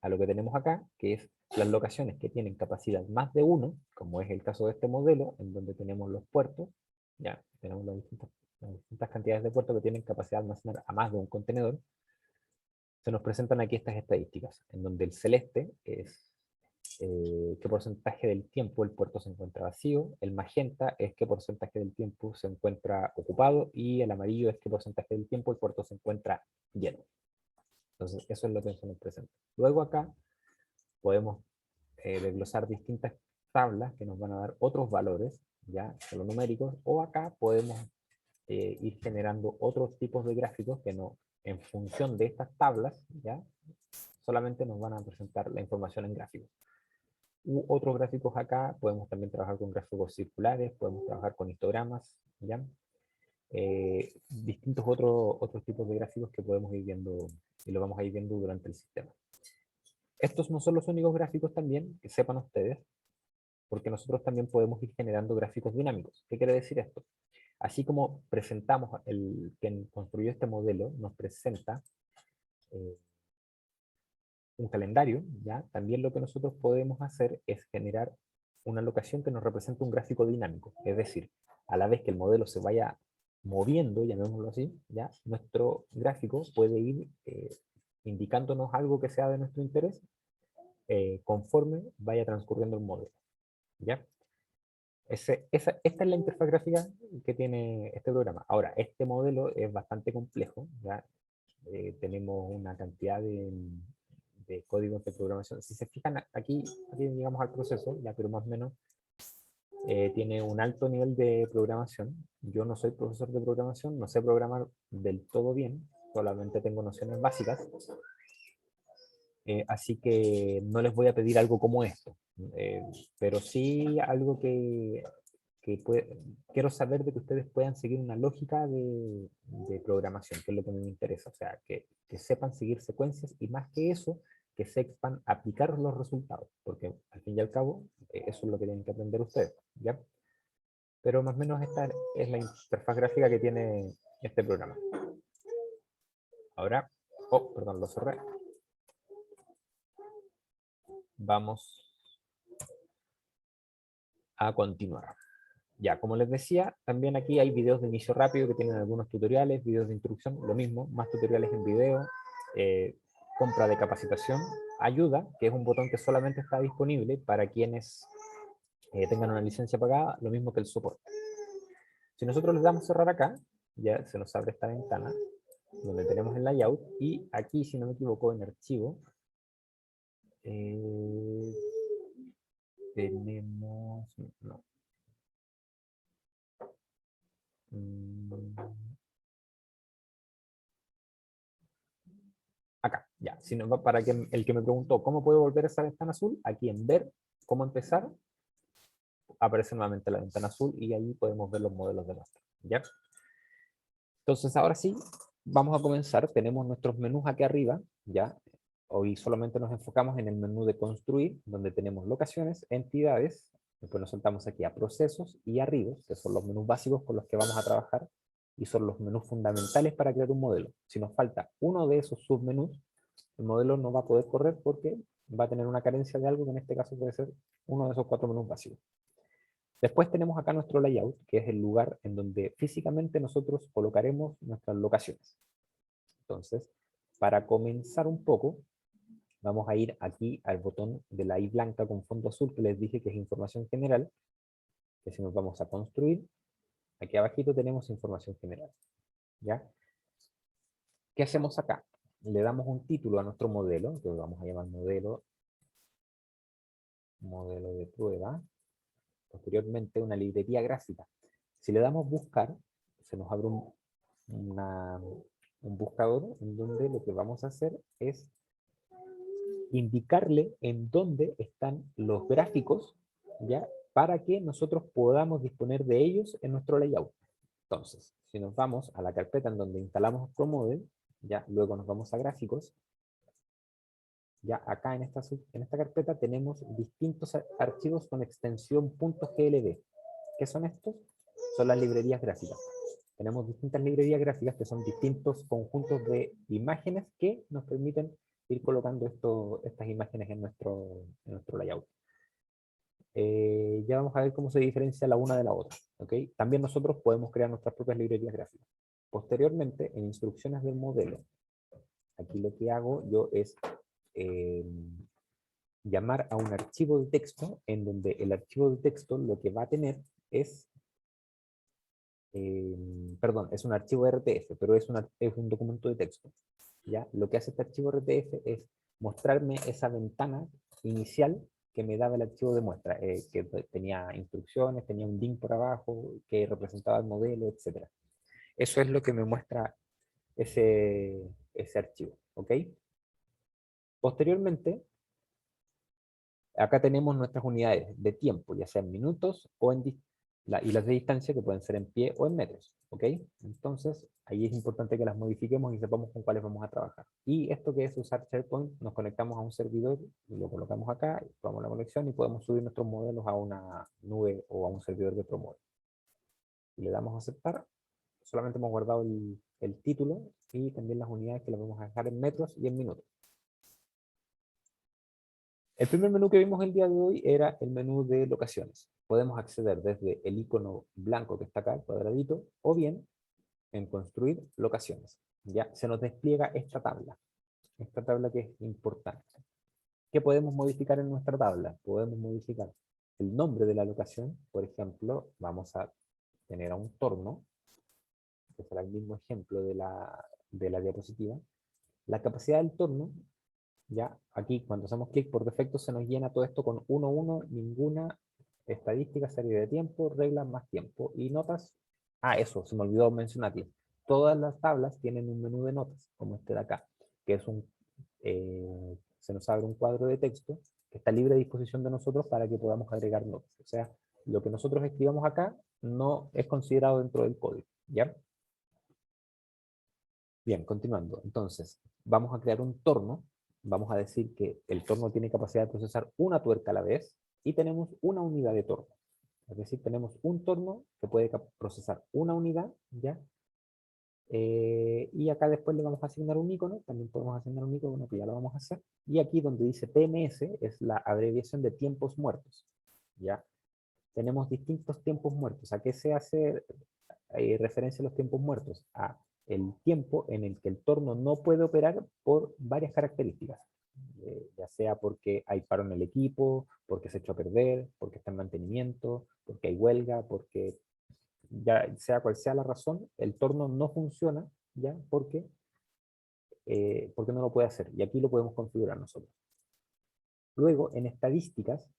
a lo que tenemos acá, que es las locaciones que tienen capacidad más de 1, como es el caso de este modelo, en donde tenemos los puertos, ya tenemos las distintas cantidades de puertos que tienen capacidad de almacenar a más de un contenedor, se nos presentan aquí estas estadísticas, en donde el celeste es qué porcentaje del tiempo el puerto se encuentra vacío, el magenta es qué porcentaje del tiempo se encuentra ocupado, y el amarillo es qué porcentaje del tiempo el puerto se encuentra lleno. Entonces, eso es lo que se nos presenta. Luego acá podemos desglosar distintas tablas que nos van a dar otros valores, ya solo numéricos, o acá podemos ir generando otros tipos de gráficos que no, en función de estas tablas, ya solamente nos van a presentar la información en gráficos. U otros gráficos acá, podemos también trabajar con gráficos circulares, podemos trabajar con histogramas, ¿ya? Distintos otros tipos de gráficos que podemos ir viendo, y lo vamos a ir viendo durante el sistema. Estos no son los únicos gráficos también, que sepan ustedes, porque nosotros también podemos ir generando gráficos dinámicos. ¿Qué quiere decir esto? Así como presentamos, quien construyó este modelo nos presenta un calendario, ¿ya? También lo que nosotros podemos hacer es generar una locación que nos represente un gráfico dinámico. Es decir, a la vez que el modelo se vaya moviendo, llamémoslo así, ¿ya? Nuestro gráfico puede ir indicándonos algo que sea de nuestro interés conforme vaya transcurriendo el modelo, ¿ya? Esta es la interfaz gráfica que tiene este programa. Ahora, este modelo es bastante complejo, ¿ya? Tenemos una cantidad de códigos de programación. Si se fijan, aquí llegamos al proceso, ya, pero más o menos tiene un alto nivel de programación. Yo no soy profesor de programación, no sé programar del todo bien, solamente tengo nociones básicas. Así que no les voy a pedir algo como esto, pero sí algo quiero saber de que ustedes puedan seguir una lógica de programación, que es lo que a mí me interesa, o sea, que sepan seguir secuencias y más que eso, que sepan aplicar los resultados, porque al fin y al cabo, eso es lo que tienen que aprender ustedes, ¿ya? Pero más o menos esta es la interfaz gráfica que tiene este programa. Ahora, oh, perdón, lo cerré. Vamos a continuar. Ya, como les decía, también aquí hay videos de inicio rápido que tienen algunos tutoriales, videos de instrucción, lo mismo, más tutoriales en video, compra de capacitación, ayuda, que es un botón que solamente está disponible para quienes tengan una licencia pagada, lo mismo que el soporte. Si nosotros les damos cerrar acá, ya se nos abre esta ventana, donde tenemos el layout, y aquí, si no me equivoco, en archivo, tenemos, no, acá, ya, para que el que me preguntó cómo puedo volver a esa ventana azul, aquí en ver, cómo empezar, aparece nuevamente la ventana azul y ahí podemos ver los modelos de muestra, ¿ya? Entonces ahora sí, vamos a comenzar, tenemos nuestros menús aquí arriba, ¿ya? Hoy solamente nos enfocamos en el menú de construir, donde tenemos locaciones, entidades, después nos saltamos aquí a procesos y arriba, que son los menús básicos con los que vamos a trabajar, y son los menús fundamentales para crear un modelo. Si nos falta uno de esos submenús, el modelo no va a poder correr porque va a tener una carencia de algo que en este caso puede ser uno de esos 4 menús básicos. Después tenemos acá nuestro layout, que es el lugar en donde físicamente nosotros colocaremos nuestras locaciones. Entonces, para comenzar un poco, vamos a ir aquí al botón de la I blanca con fondo azul que les dije que es información general, que si nos vamos a construir, aquí abajito tenemos información general, ¿ya? ¿Qué hacemos acá? Le damos un título a nuestro modelo, que vamos a llamar modelo de prueba, posteriormente una librería gráfica. Si le damos buscar, se nos abre un buscador en donde lo que vamos a hacer es indicarle en dónde están los gráficos, ¿ya? Para que nosotros podamos disponer de ellos en nuestro layout. Entonces, si nos vamos a la carpeta en donde instalamos ProModel, ya luego nos vamos a gráficos, ya acá en esta carpeta tenemos distintos archivos con extensión .glb. ¿Qué son estos? Son las librerías gráficas. Tenemos distintas librerías gráficas que son distintos conjuntos de imágenes que nos permiten ir colocando estas imágenes en nuestro layout. Ya vamos a ver cómo se diferencia la una de la otra, ¿ok? También nosotros podemos crear nuestras propias librerías gráficas. Posteriormente, en instrucciones del modelo, Aquí lo que hago yo es llamar a un archivo de texto en donde el archivo de texto lo que va a tener es, perdón, es un archivo RTF, pero es un documento de texto. ¿Ya? Lo que hace este archivo RTF es mostrarme esa ventana inicial que me daba el archivo de muestra, que tenía instrucciones, tenía un link por abajo, que representaba el modelo, etc. Eso es lo que me muestra ese archivo, ¿ok? Posteriormente, acá tenemos nuestras unidades de tiempo, ya sea en minutos o y las de distancia que pueden ser en pie o en metros, ¿ok? Entonces, ahí es importante que las modifiquemos y sepamos con cuáles vamos a trabajar. Y esto que es usar SharePoint, nos conectamos a un servidor, y lo colocamos acá, tomamos la conexión y podemos subir nuestros modelos a una nube o a un servidor de otro modelo. Y le damos a aceptar, solamente hemos guardado el título y también las unidades que las vamos a dejar en metros y en minutos. El primer menú que vimos el día de hoy era el menú de locaciones. Podemos acceder desde el icono blanco que está acá, el cuadradito, o bien en construir locaciones. Ya se nos despliega esta tabla que es importante. ¿Qué podemos modificar en nuestra tabla? Podemos modificar el nombre de la locación. Por ejemplo, vamos a tener a un torno, que será el mismo ejemplo de la diapositiva. La capacidad del torno, ya aquí cuando hacemos clic por defecto se nos llena todo esto con 1, 1, ninguna estadística, serie de tiempo, reglas más tiempo y notas. Ah, eso, se me olvidó mencionarles. Todas las tablas tienen un menú de notas, como este de acá, que es se nos abre un cuadro de texto que está libre a disposición de nosotros para que podamos agregar notas. O sea, lo que nosotros escribamos acá no es considerado dentro del código, ¿ya? Bien, continuando. Entonces, vamos a crear un torno. Vamos a decir que el torno tiene capacidad de procesar una tuerca a la vez y tenemos una unidad de torno. Es decir, tenemos un torno que puede procesar una unidad, ¿ya? Y acá después le vamos a asignar un icono, también podemos asignar un icono, que ya lo vamos a hacer. Y aquí donde dice TMS es la abreviación de tiempos muertos, ¿ya? Tenemos distintos tiempos muertos. ¿A qué se hace referencia a los tiempos muertos? A el tiempo en el que el torno no puede operar por varias características. Ya sea porque hay paro en el equipo, porque se echó a perder, porque está en mantenimiento, porque hay huelga, porque ya sea cual sea la razón, el torno no funciona, ¿ya? Porque no lo puede hacer. Y aquí lo podemos configurar nosotros. Luego, en estadísticas,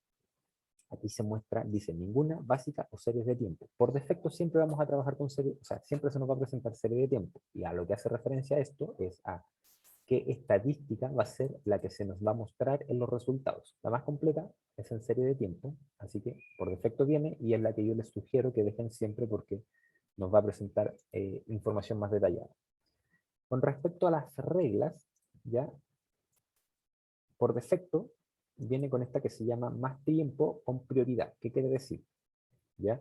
aquí se muestra, dice ninguna, básica o series de tiempo. Por defecto siempre vamos a trabajar con serie, o sea, siempre se nos va a presentar serie de tiempo. Y a lo que hace referencia a esto es a qué estadística va a ser la que se nos va a mostrar en los resultados. La más completa es en serie de tiempo, así que por defecto viene y es la que yo les sugiero que dejen siempre porque nos va a presentar información más detallada. Con respecto a las reglas, ya, por defecto viene con esta que se llama más tiempo con prioridad. ¿Qué quiere decir? ¿Ya?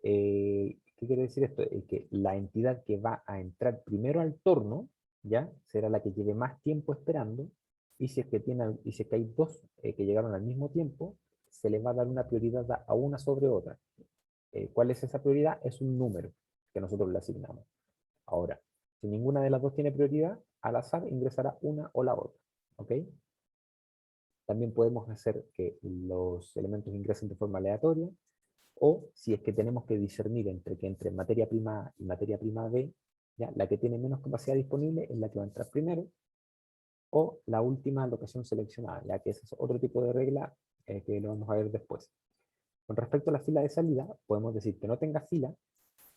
¿Qué quiere decir esto? Que la entidad que va a entrar primero al torno, ¿ya? Será la que lleve más tiempo esperando, y si es que, y si es que hay dos que llegaron al mismo tiempo, se le va a dar una prioridad a una sobre otra. ¿Cuál es esa prioridad? Es un número que nosotros le asignamos. Ahora, si ninguna de las dos tiene prioridad, al azar ingresará una o la otra. ¿Ok? También podemos hacer que los elementos ingresen de forma aleatoria, o si es que tenemos que discernir entre que entre materia prima A y materia prima B, ¿ya? La que tiene menos capacidad disponible es la que va a entrar primero, o la última locación seleccionada, ya que ese es otro tipo de regla que lo vamos a ver después. Con respecto a la fila de salida, podemos decir que no tenga fila,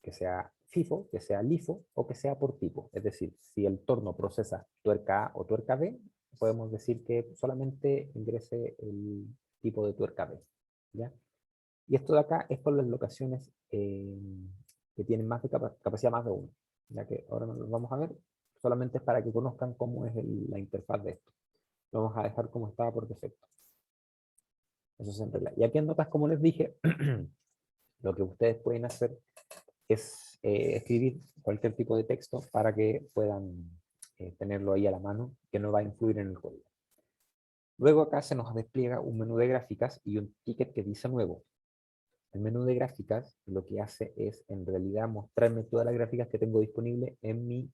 que sea FIFO, que sea LIFO o que sea por tipo. Es decir, si el torno procesa tuerca A o tuerca B, podemos decir que solamente ingrese el tipo de tuerca B, ¿ya? Y esto de acá es por las locaciones que tienen más de capacidad más de uno, ya que ahora no lo vamos a ver, solamente es para que conozcan cómo es la interfaz de esto. Lo vamos a dejar como estaba por defecto. Eso es en regla. Y aquí en notas, como les dije, lo que ustedes pueden hacer es escribir cualquier tipo de texto para que puedan tenerlo ahí a la mano, que no va a influir en el código. Luego acá se nos despliega un menú de gráficas y un ticket que dice nuevo. El menú de gráficas lo que hace es en realidad mostrarme todas las gráficas que tengo disponibles en mi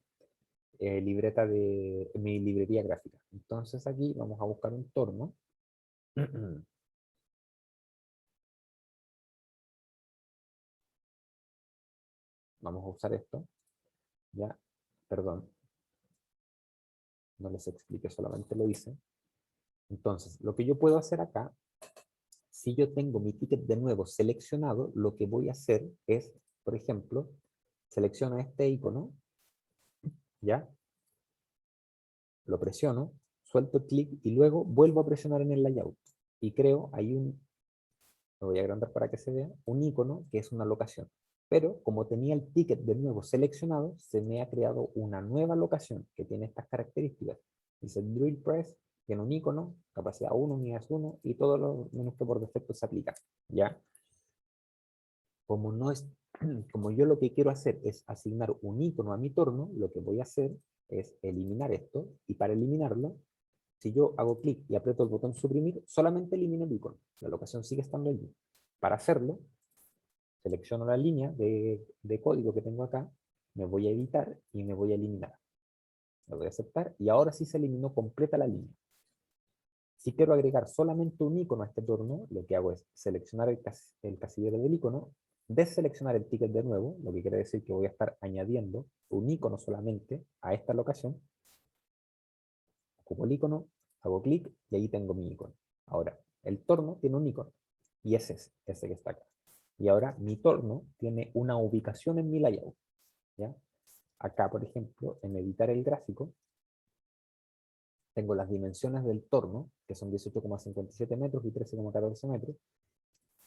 libreta de mi librería gráfica. Entonces aquí vamos a buscar un torno. Vamos a usar esto. Ya, perdón. No les expliqué, solamente lo hice. Entonces, lo que yo puedo hacer acá, si yo tengo mi ticket de nuevo seleccionado, lo que voy a hacer es, por ejemplo, selecciono este icono, ¿ya? Lo presiono, suelto clic y luego vuelvo a presionar en el layout. Y creo, hay lo voy a agrandar para que se vea, un icono que es una locación. Pero como tenía el ticket de nuevo seleccionado, se me ha creado una nueva locación que tiene estas características. Dice Drill Press, tiene un icono, capacidad 1, unidades 1, y todos los menús que por defecto se aplican. ¿Ya? Como, no es, como yo lo que quiero hacer es asignar un icono a mi torno, lo que voy a hacer es eliminar esto, y para eliminarlo, si yo hago clic y aprieto el botón suprimir, solamente elimino el icono. La locación sigue estando allí. Para hacerlo, selecciono la línea de código que tengo acá, me voy a editar y me voy a eliminar. Lo voy a aceptar y ahora sí se eliminó completa la línea. Si quiero agregar solamente un icono a este torno, lo que hago es seleccionar el casillero del icono, deseleccionar el ticket de nuevo, lo que quiere decir que voy a estar añadiendo un icono solamente a esta locación. Ocupo el icono, hago clic y ahí tengo mi icono. Ahora, el torno tiene un icono y es ese que está acá. Y ahora mi torno tiene una ubicación en mi layout. ¿Ya? Acá, por ejemplo, en editar el gráfico, tengo las dimensiones del torno, que son 18,57 metros y 13,14 metros,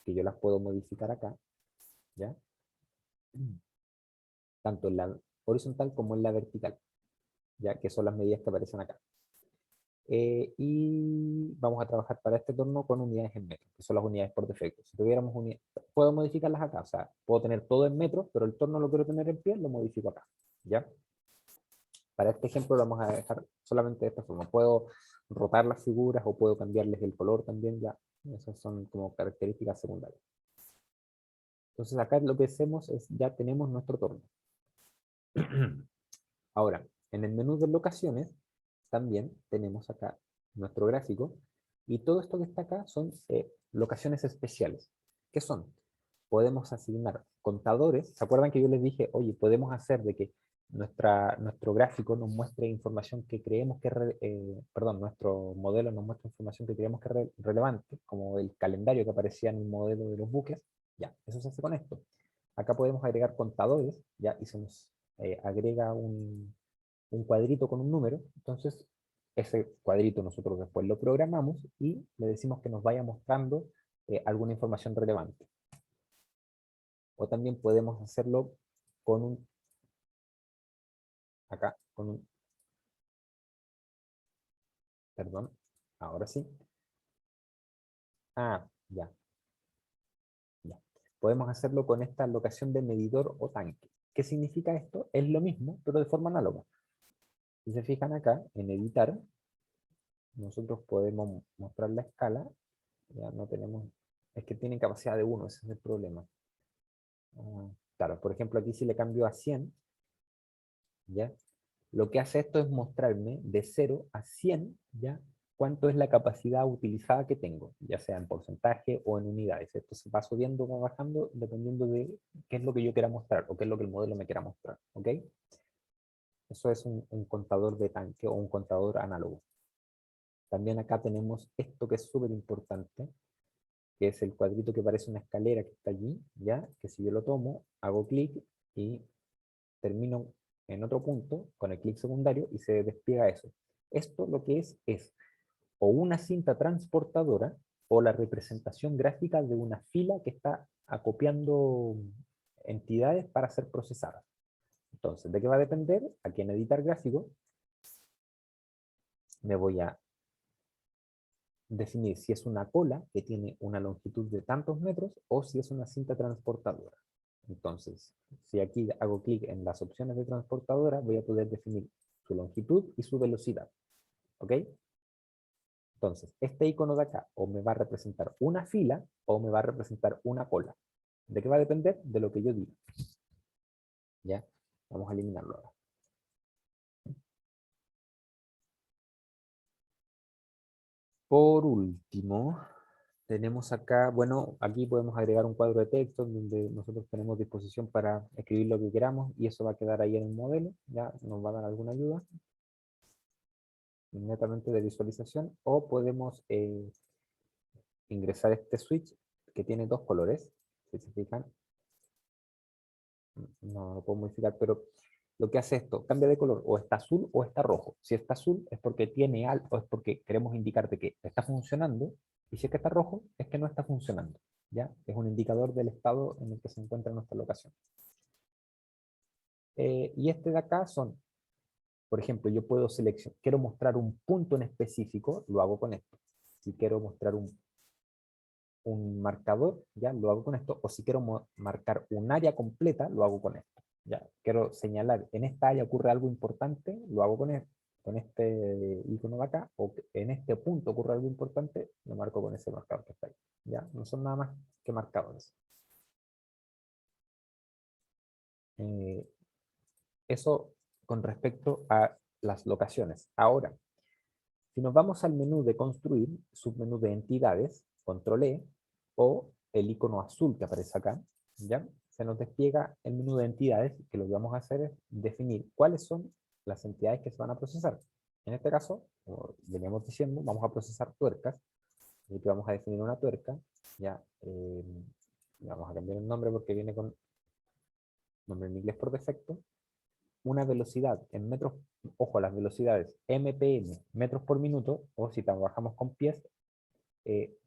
que yo las puedo modificar acá, ¿ya? Tanto en la horizontal como en la vertical, ¿ya? Que son las medidas que aparecen acá. Y vamos a trabajar para este torno con unidades en metros, que son las unidades por defecto. Si tuviéramos unidades, puedo modificarlas acá, o sea, puedo tener todo en metros, pero el torno lo quiero tener en pie, lo modifico acá, ¿ya? Para este ejemplo lo vamos a dejar solamente de esta forma. Puedo rotar las figuras o puedo cambiarles el color también, ya. Esas son como características secundarias. Entonces acá lo que hacemos es, ya tenemos nuestro torno. Ahora, en el menú de locaciones, también tenemos acá nuestro gráfico, y todo esto que está acá son locaciones especiales. ¿Qué son? Podemos asignar contadores. ¿Se acuerdan que yo les dije, oye, podemos hacer de que nuestro gráfico nos muestre información que creemos que, perdón, nuestro modelo nos muestre información que creemos que es relevante, como el calendario que aparecía en el modelo de los buques? Ya, eso se hace con esto. Acá podemos agregar contadores, ya, y se nos agrega un cuadrito con un número. Entonces, ese cuadrito nosotros después lo programamos y le decimos que nos vaya mostrando alguna información relevante. O también podemos hacerlo con un, acá, con un, perdón, ahora sí. Ah, ya, ya. Podemos hacerlo con esta locación de medidor o tanque. ¿Qué significa esto? Es lo mismo, pero de forma análoga. Si se fijan acá, en editar, nosotros podemos mostrar la escala. Ya no tenemos, es que tienen capacidad de 1, ese es el problema. Claro, por ejemplo, aquí si le cambio a 100, ¿ya? Lo que hace esto es mostrarme de 0 a 100, ¿ya? Cuánto es la capacidad utilizada que tengo, ya sea en porcentaje o en unidades. Esto se va subiendo o bajando dependiendo de qué es lo que yo quiera mostrar o qué es lo que el modelo me quiera mostrar, ¿ok? Eso es un contador de tanque o un contador análogo. También acá tenemos esto que es súper importante, que es el cuadrito que parece una escalera que está allí, ¿ya? Que si yo lo tomo, hago clic y termino en otro punto con el clic secundario y se despliega eso. Esto lo que es o una cinta transportadora o la representación gráfica de una fila que está acopiando entidades para ser procesadas. Entonces, ¿de qué va a depender? Aquí en editar gráfico me voy a definir si es una cola que tiene una longitud de tantos metros o si es una cinta transportadora. Entonces, si aquí hago clic en las opciones de transportadora, voy a poder definir su longitud y su velocidad. ¿Ok? Entonces, este icono de acá o me va a representar una fila o me va a representar una cola. ¿De qué va a depender? De lo que yo diga. ¿Ya? Vamos a eliminarlo ahora. por último, tenemos acá, bueno, aquí podemos agregar un cuadro de texto donde nosotros tenemos disposición para escribir lo que queramos y eso va a quedar ahí en el modelo, ya nos va a dar alguna ayuda netamente de visualización, o podemos ingresar este switch que tiene dos colores, si se fijan, no lo puedo modificar, pero lo que hace esto, cambia de color, o está azul o está rojo. Si está azul es porque tiene algo, o es porque queremos indicarte que está funcionando, y si es que está rojo, es que no está funcionando, ¿ya? Es un indicador del estado en el que se encuentra nuestra locación. Y este de acá son, por ejemplo, yo puedo seleccionar, quiero mostrar un punto en específico, lo hago con esto. Si quiero mostrar un marcador, ya lo hago con esto, o si quiero marcar un área completa, lo hago con esto. Ya, quiero señalar, en esta área ocurre algo importante, lo hago con este icono de acá, o en este punto ocurre algo importante, lo marco con ese marcador que está ahí. Ya, no son nada más que marcadores. Eso con respecto a las locaciones. Ahora, si nos vamos al menú de construir, submenú de entidades, control E, o el icono azul que aparece acá, ¿ya? Se nos despliega el menú de entidades, que lo que vamos a hacer es definir cuáles son las entidades que se van a procesar. En este caso, como veníamos diciendo, vamos a procesar tuercas, y que vamos a definir una tuerca, ya, vamos a cambiar el nombre porque viene con nombre en inglés por defecto, una velocidad en metros, ojo, las velocidades mpm, metros por minuto, o si trabajamos con pies,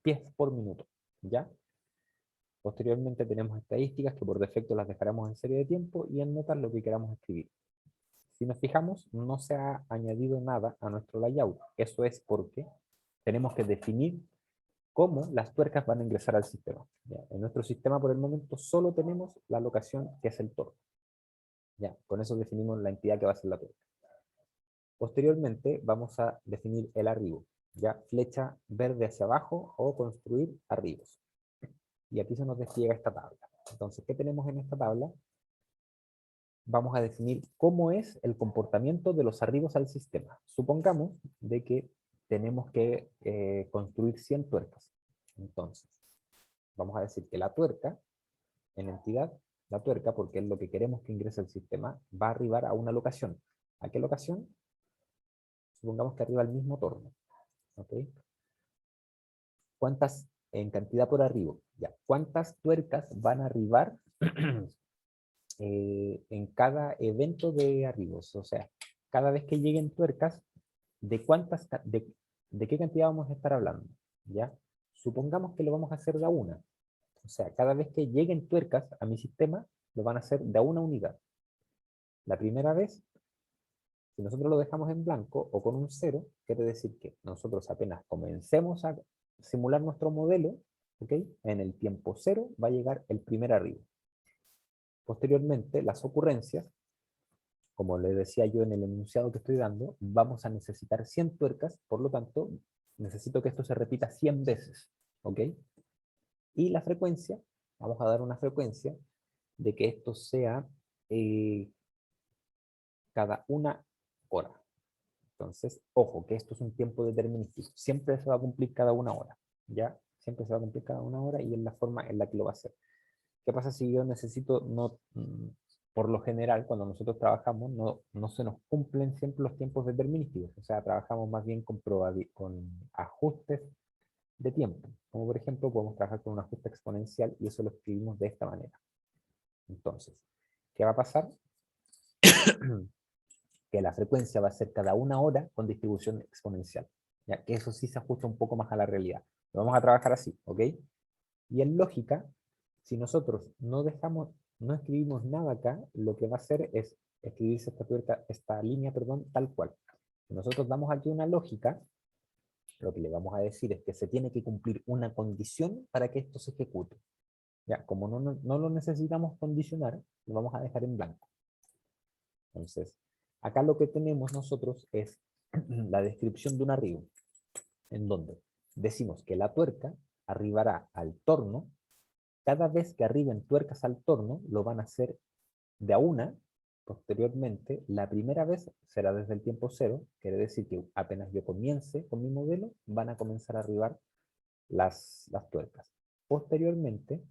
pies por minuto, ¿ya? Posteriormente tenemos estadísticas que por defecto las dejaremos en serie de tiempo y en notas lo que queramos escribir. Si nos fijamos, no se ha añadido nada a nuestro layout. Eso es porque tenemos que definir cómo las tuercas van a ingresar al sistema. ¿Ya? En nuestro sistema por el momento solo tenemos la locación que es el torno. Ya, con eso definimos la entidad que va a ser la tuerca. Posteriormente vamos a definir el arribo. Ya, flecha verde hacia abajo o construir arribos. Y aquí se nos despliega esta tabla. Entonces, ¿qué tenemos en esta tabla? Vamos a definir cómo es el comportamiento de los arribos al sistema. Supongamos de que tenemos que construir 100 tuercas. Entonces, vamos a decir que la tuerca, en entidad, la tuerca, porque es lo que queremos que ingrese al sistema, va a arribar a una locación. ¿A qué locación? Supongamos que arriba al mismo torno. ¿Ok? ¿Cuántas en cantidad por arribo? Ya. ¿Cuántas tuercas van a arribar en cada evento de arribos? O sea, cada vez que lleguen tuercas, ¿de qué cantidad vamos a estar hablando? ¿Ya? Supongamos que lo vamos a hacer de a una. O sea, cada vez que lleguen tuercas a mi sistema, lo van a hacer de a una unidad. La primera vez, si nosotros lo dejamos en blanco o con un 0, quiere decir que nosotros apenas comencemos a simular nuestro modelo, ¿ok? En el tiempo 0 va a llegar el primer arribo. Posteriormente, las ocurrencias, como les decía yo en el enunciado que estoy dando, vamos a necesitar 100 tuercas, por lo tanto, necesito que esto se repita 100 veces, ¿ok? Y la frecuencia, vamos a dar una frecuencia de que esto sea cada una hora. Entonces, ojo, que esto es un tiempo determinístico. Siempre se va a cumplir cada una hora, ¿ya? Siempre se va a cumplir cada una hora y es la forma en la que lo va a hacer. ¿Qué pasa si yo necesito, por lo general, cuando nosotros trabajamos, no se nos cumplen siempre los tiempos determinísticos? O sea, trabajamos más bien con ajustes de tiempo. Como por ejemplo, podemos trabajar con un ajuste exponencial y eso lo escribimos de esta manera. Entonces, ¿qué va a pasar? Que la frecuencia va a ser cada una hora con distribución exponencial. Ya que eso sí se ajusta un poco más a la realidad. Lo vamos a trabajar así, ¿ok? Y en lógica, si nosotros no escribimos nada acá, lo que va a hacer es escribirse esta línea, perdón, tal cual. Si nosotros damos aquí una lógica, lo que le vamos a decir es que se tiene que cumplir una condición para que esto se ejecute. Ya, como no lo necesitamos condicionar, lo vamos a dejar en blanco. Entonces, acá lo que tenemos nosotros es la descripción de un arribo, en donde decimos que la tuerca arribará al torno. Cada vez que arriben tuercas al torno, lo van a hacer de a una, Posteriormente, la primera vez será desde el tiempo cero, quiere decir que apenas yo comience con mi modelo, van a comenzar a arribar las tuercas. Posteriormente,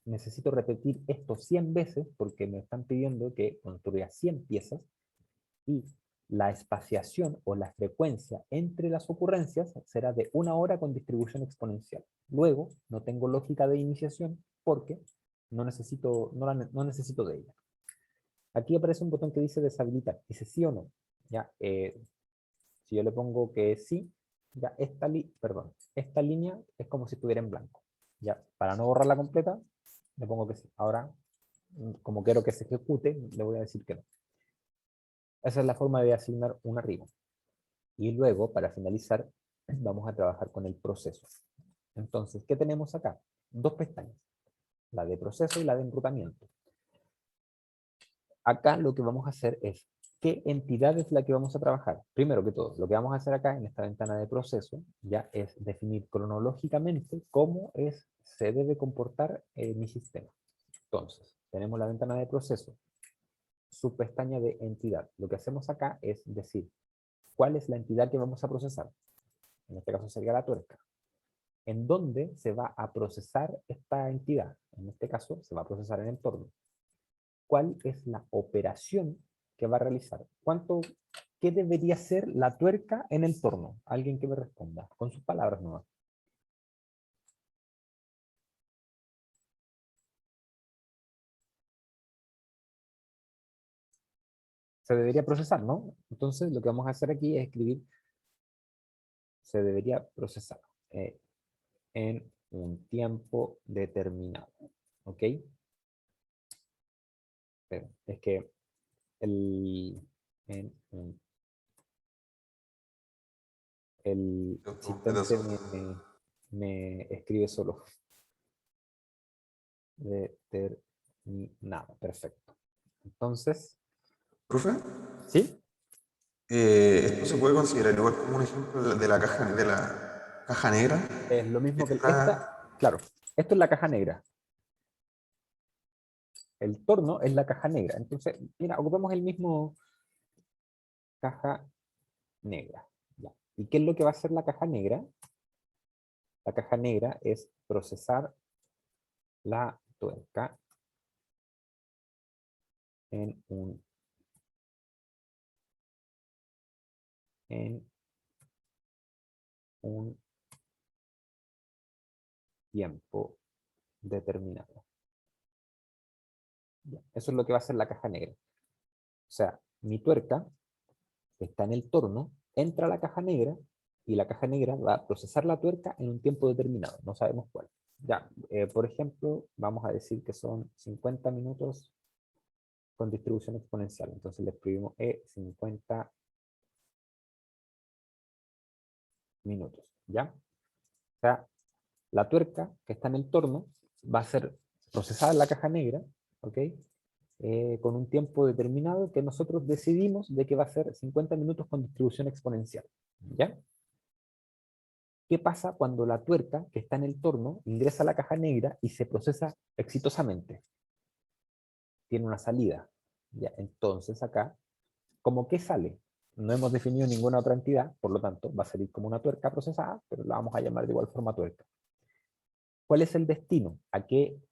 necesito repetir esto 100 veces porque me están pidiendo que construya 100 piezas y la espaciación o la frecuencia entre las ocurrencias será de 1 hora con distribución exponencial. Luego, no tengo lógica de iniciación porque no necesito de ella. Aquí aparece un botón que dice deshabilitar. Dice sí o no. Ya, si yo le pongo que sí, ya esta línea es como si estuviera en blanco. Ya, para no borrarla completa, le pongo que sí. Ahora, como quiero que se ejecute, le voy a decir que no. Esa es la forma de asignar un arribo. Y luego, para finalizar, vamos a trabajar con el proceso. Entonces, ¿qué tenemos acá? Dos pestañas. La de proceso y la de enrutamiento. Acá lo que vamos a hacer es, ¿qué entidad es la que vamos a trabajar? Primero que todo, lo que vamos a hacer acá en esta ventana de proceso, ya es definir cronológicamente cómo se debe comportar mi sistema. Entonces, tenemos la ventana de proceso, subpestaña de entidad. Lo que hacemos acá es decir, ¿cuál es la entidad que vamos a procesar? En este caso sería la tuerca. ¿En dónde se va a procesar esta entidad? En este caso, se va a procesar en el torno. ¿Cuál es la operación que va a realizar? ¿Qué debería ser la tuerca en el torno? Alguien que me responda, con sus palabras nomás. Se debería procesar, ¿no? Entonces lo que vamos a hacer aquí es escribir se debería procesar en un tiempo determinado. ¿Ok? Pero es que el asistente me escribe solo. Determinado, perfecto. Entonces, ¿Profe? ¿sí? ¿Esto se puede considerar igual como un ejemplo de la caja negra? Es lo mismo que esta. Está, Claro, esto es la caja negra. El torno es la caja negra. Entonces, mira, ocupamos el mismo caja negra. Ya. ¿Y qué es lo que va a hacer la caja negra? La caja negra es procesar la tuerca en un tiempo determinado. Ya. Eso es lo que va a hacer la caja negra. O sea, mi tuerca está en el torno, entra a la caja negra y la caja negra va a procesar la tuerca en un tiempo determinado, no sabemos cuál. Ya, por ejemplo, vamos a decir que son 50 minutos con distribución exponencial. Entonces le escribimos 50 minutos, ¿ya? O sea, la tuerca que está en el torno va a ser procesada en la caja negra, ¿ok? Con un tiempo determinado que nosotros decidimos de que va a ser 50 minutos con distribución exponencial, ¿ya? ¿Qué pasa cuando la tuerca que está en el torno ingresa a la caja negra y se procesa exitosamente? Tiene una salida. ¿Ya? Entonces acá, ¿cómo que sale? No hemos definido ninguna otra entidad, por lo tanto va a salir como una tuerca procesada, pero la vamos a llamar de igual forma tuerca. ¿Cuál es el destino? ¿A qué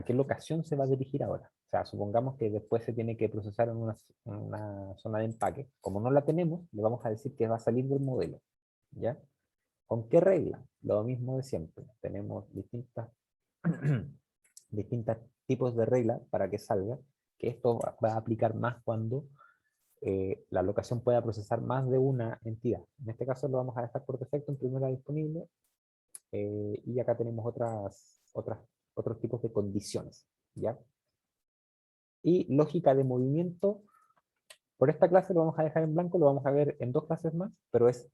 locación se va a dirigir ahora? O sea, supongamos que después se tiene que procesar en una zona de empaque. Como no la tenemos, le vamos a decir que va a salir del modelo. ¿Ya? ¿Con qué regla? Lo mismo de siempre. Tenemos distintos tipos de reglas para que salga, que esto va a aplicar más cuando la locación pueda procesar más de una entidad. En este caso lo vamos a dejar por defecto en primera disponible y acá tenemos otros tipos de condiciones. ¿Ya? Y lógica de movimiento, por esta clase lo vamos a dejar en blanco, lo vamos a ver en 2 clases más, pero es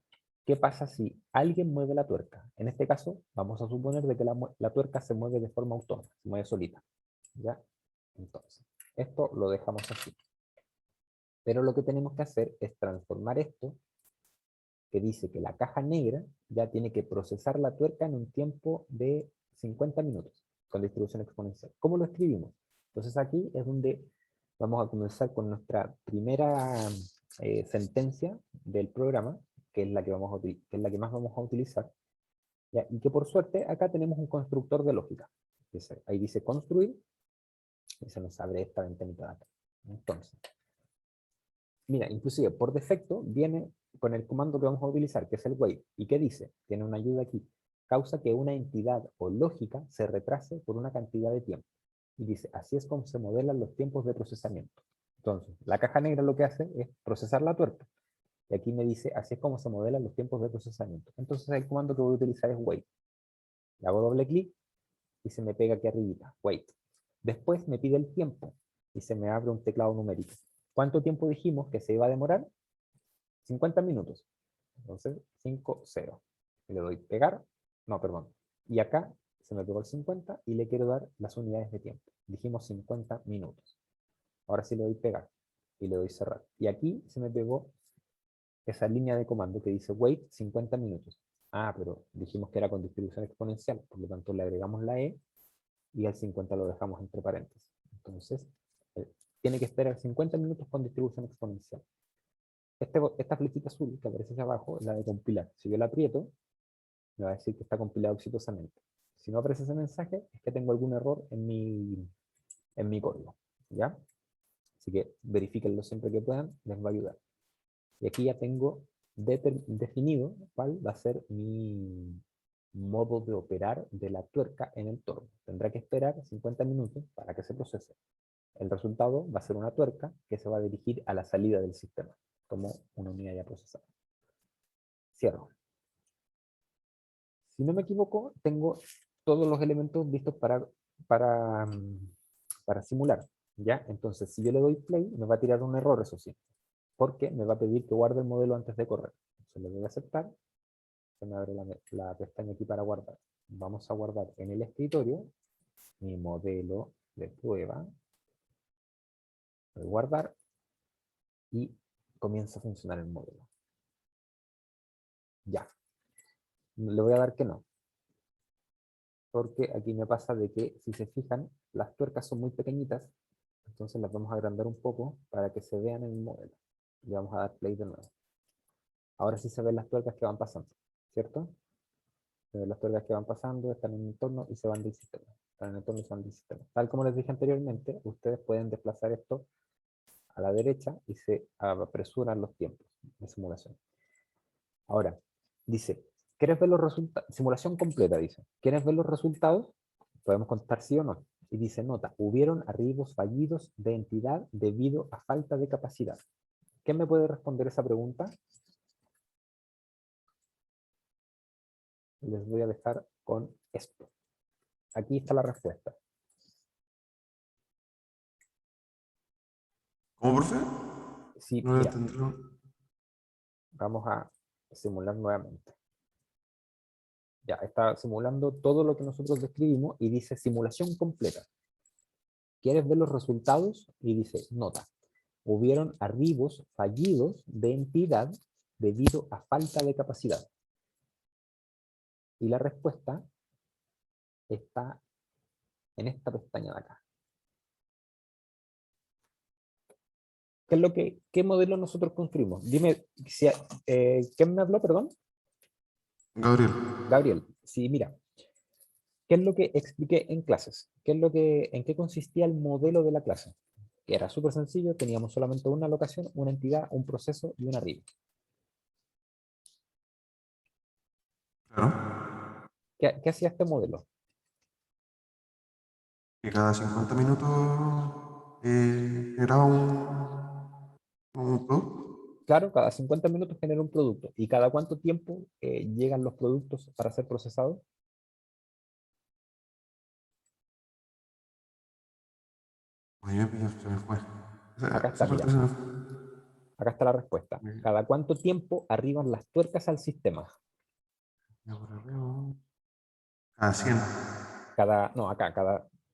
¿qué pasa si alguien mueve la tuerca? En este caso, vamos a suponer de que la tuerca se mueve de forma autónoma, se mueve solita. ¿Ya? Entonces, esto lo dejamos así. Pero lo que tenemos que hacer es transformar esto, que dice que la caja negra ya tiene que procesar la tuerca en un tiempo de 50 minutos, con distribución exponencial. ¿Cómo lo escribimos? Entonces aquí es donde vamos a comenzar con nuestra primera sentencia del programa, que es la que, que es la que más vamos a utilizar, ¿ya? Y que por suerte acá tenemos un constructor de lógica. Ahí dice construir, y se nos abre esta ventanita de acá. Entonces, mira, inclusive por defecto viene con el comando que vamos a utilizar, que es el wait. ¿Y qué dice? Tiene una ayuda aquí. Causa que una entidad o lógica se retrase por una cantidad de tiempo. Y dice, así es como se modelan los tiempos de procesamiento. Entonces, la caja negra lo que hace es procesar la tuerca. Y aquí me dice, así es como se modelan los tiempos de procesamiento. Entonces, el comando que voy a utilizar es wait. Le hago doble clic y se me pega aquí arribita, wait. Después me pide el tiempo y se me abre un teclado numérico. ¿Cuánto tiempo dijimos que se iba a demorar? 50 minutos. Entonces, 5, 0. Le doy pegar. No, perdón. Y acá se me pegó el 50 y le quiero dar las unidades de tiempo. Dijimos 50 minutos. Ahora sí le doy pegar y le doy cerrar. Y aquí se me pegó esa línea de comando que dice wait 50 minutos. Ah, pero dijimos que era con distribución exponencial, por lo tanto le agregamos la E y el 50 lo dejamos entre paréntesis. Entonces, tiene que esperar 50 minutos con distribución exponencial. Esta flechita azul que aparece hacia abajo es la de compilar. Si yo la aprieto, me va a decir que está compilado exitosamente. Si no aparece ese mensaje, es que tengo algún error en mi código. ¿Ya? Así que verifíquenlo siempre que puedan, les va a ayudar. Y aquí ya tengo definido cuál va a ser mi modo de operar de la tuerca en el torno. Tendrá que esperar 50 minutos para que se procese. El resultado va a ser una tuerca que se va a dirigir a la salida del sistema, como una unidad ya procesada. Cierro. Si no me equivoco, tengo todos los elementos listos para, para simular. ¿Ya? Entonces, si yo le doy play, me va a tirar un error, eso sí, porque me va a pedir que guarde el modelo antes de correr. Entonces le voy a aceptar, se me abre la pestaña aquí para guardar. Vamos a guardar en el escritorio mi modelo de prueba. Voy a guardar y comienza a funcionar el modelo. Ya. Le voy a dar que no. Porque aquí me pasa de que, si se fijan, las tuercas son muy pequeñitas, entonces las vamos a agrandar un poco para que se vean en el modelo. Le vamos a dar play de nuevo. Ahora sí se ven las tuercas que van pasando, ¿cierto? Las tuercas que van pasando están en el entorno y se van del sistema. Están en el entorno y se van del sistema. Tal como les dije anteriormente, ustedes pueden desplazar esto a la derecha y se apresuran los tiempos de simulación. Ahora, dice, ¿quieres ver los resultados? Simulación completa, dice. ¿Quieres ver los resultados? Podemos contestar sí o no. Y dice, nota, hubieron arribos fallidos de entidad debido a falta de capacidad. ¿Quién me puede responder esa pregunta? Les voy a dejar con esto. Aquí está la respuesta. ¿Cómo, profe? Sí, No lo mira, entendí. vamos a simular nuevamente. Ya, está simulando todo lo que nosotros describimos y dice simulación completa. ¿Quieres ver los resultados? Y dice, nota, hubieron arribos fallidos de entidad debido a falta de capacidad. Y la respuesta está en esta pestaña de acá. ¿Qué modelo nosotros construimos? Dime, ¿quién me habló, perdón? Gabriel. Gabriel. Sí, mira, ¿qué es lo que expliqué en clases? ¿En qué consistía el modelo de la clase? Que era súper sencillo, teníamos solamente una locación, una entidad, un proceso y un arribo. Claro. ¿Qué hacía este modelo? Que cada 50 minutos generaba un producto. Claro, cada 50 minutos genera un producto. ¿Y cada cuánto tiempo llegan los productos para ser procesados? Oye, se me fue. Acá Esa está, parte mira. se me fue. Acá está la respuesta. ¿Cada cuánto tiempo arriban las tuercas al sistema? Ya por arriba. Cada 100.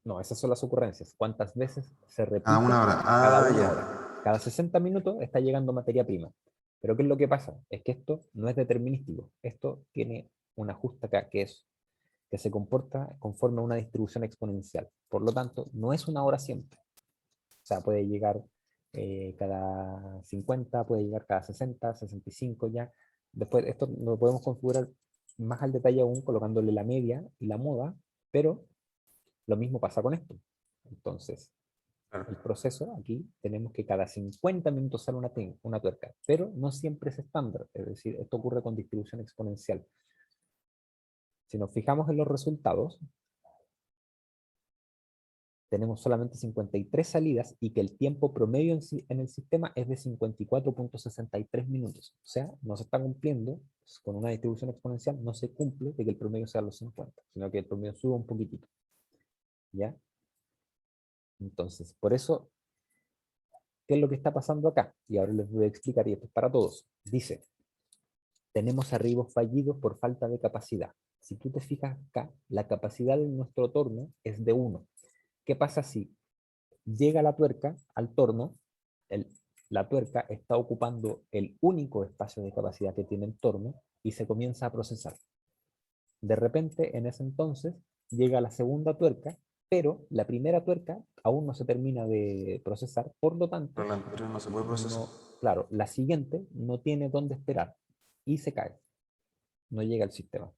No, esas son las ocurrencias. ¿Cuántas veces se Cada repite? una hora. Cada Ah, una hora. ya. Cada 60 minutos está llegando materia prima. Pero ¿qué es lo que pasa? Es que esto no es determinístico. Esto tiene un ajuste acá que se comporta conforme a una distribución exponencial. Por lo tanto, no es una hora siempre. O sea, puede llegar cada 50, puede llegar cada 60, 65 ya. Después esto lo podemos configurar más al detalle aún colocándole la media y la moda, pero lo mismo pasa con esto. Entonces, Claro. el proceso aquí tenemos que cada 50 minutos sale una tuerca, pero no siempre es estándar, es decir, esto ocurre con distribución exponencial. Si nos fijamos en los resultados, tenemos solamente 53 salidas y que el tiempo promedio en el sistema es de 54.63 minutos. O sea, no se está cumpliendo, con una distribución exponencial no se cumple de que el promedio sea los 50, sino que el promedio suba un poquitito. ¿Ya? Entonces, por eso, ¿qué es lo que está pasando acá? Y ahora les voy a explicar, y esto es para todos. Dice, tenemos arribos fallidos por falta de capacidad. Si tú te fijas acá, la capacidad de nuestro torno es de 1. ¿Qué pasa si llega la tuerca al torno? La tuerca está ocupando el único espacio de capacidad que tiene el torno y se comienza a procesar. De repente, en ese entonces, llega la segunda tuerca, pero la primera tuerca aún no se termina de procesar, por lo tanto, Pero la anterior no se puede procesar. claro, la siguiente no tiene dónde esperar y se cae, no llega al sistema.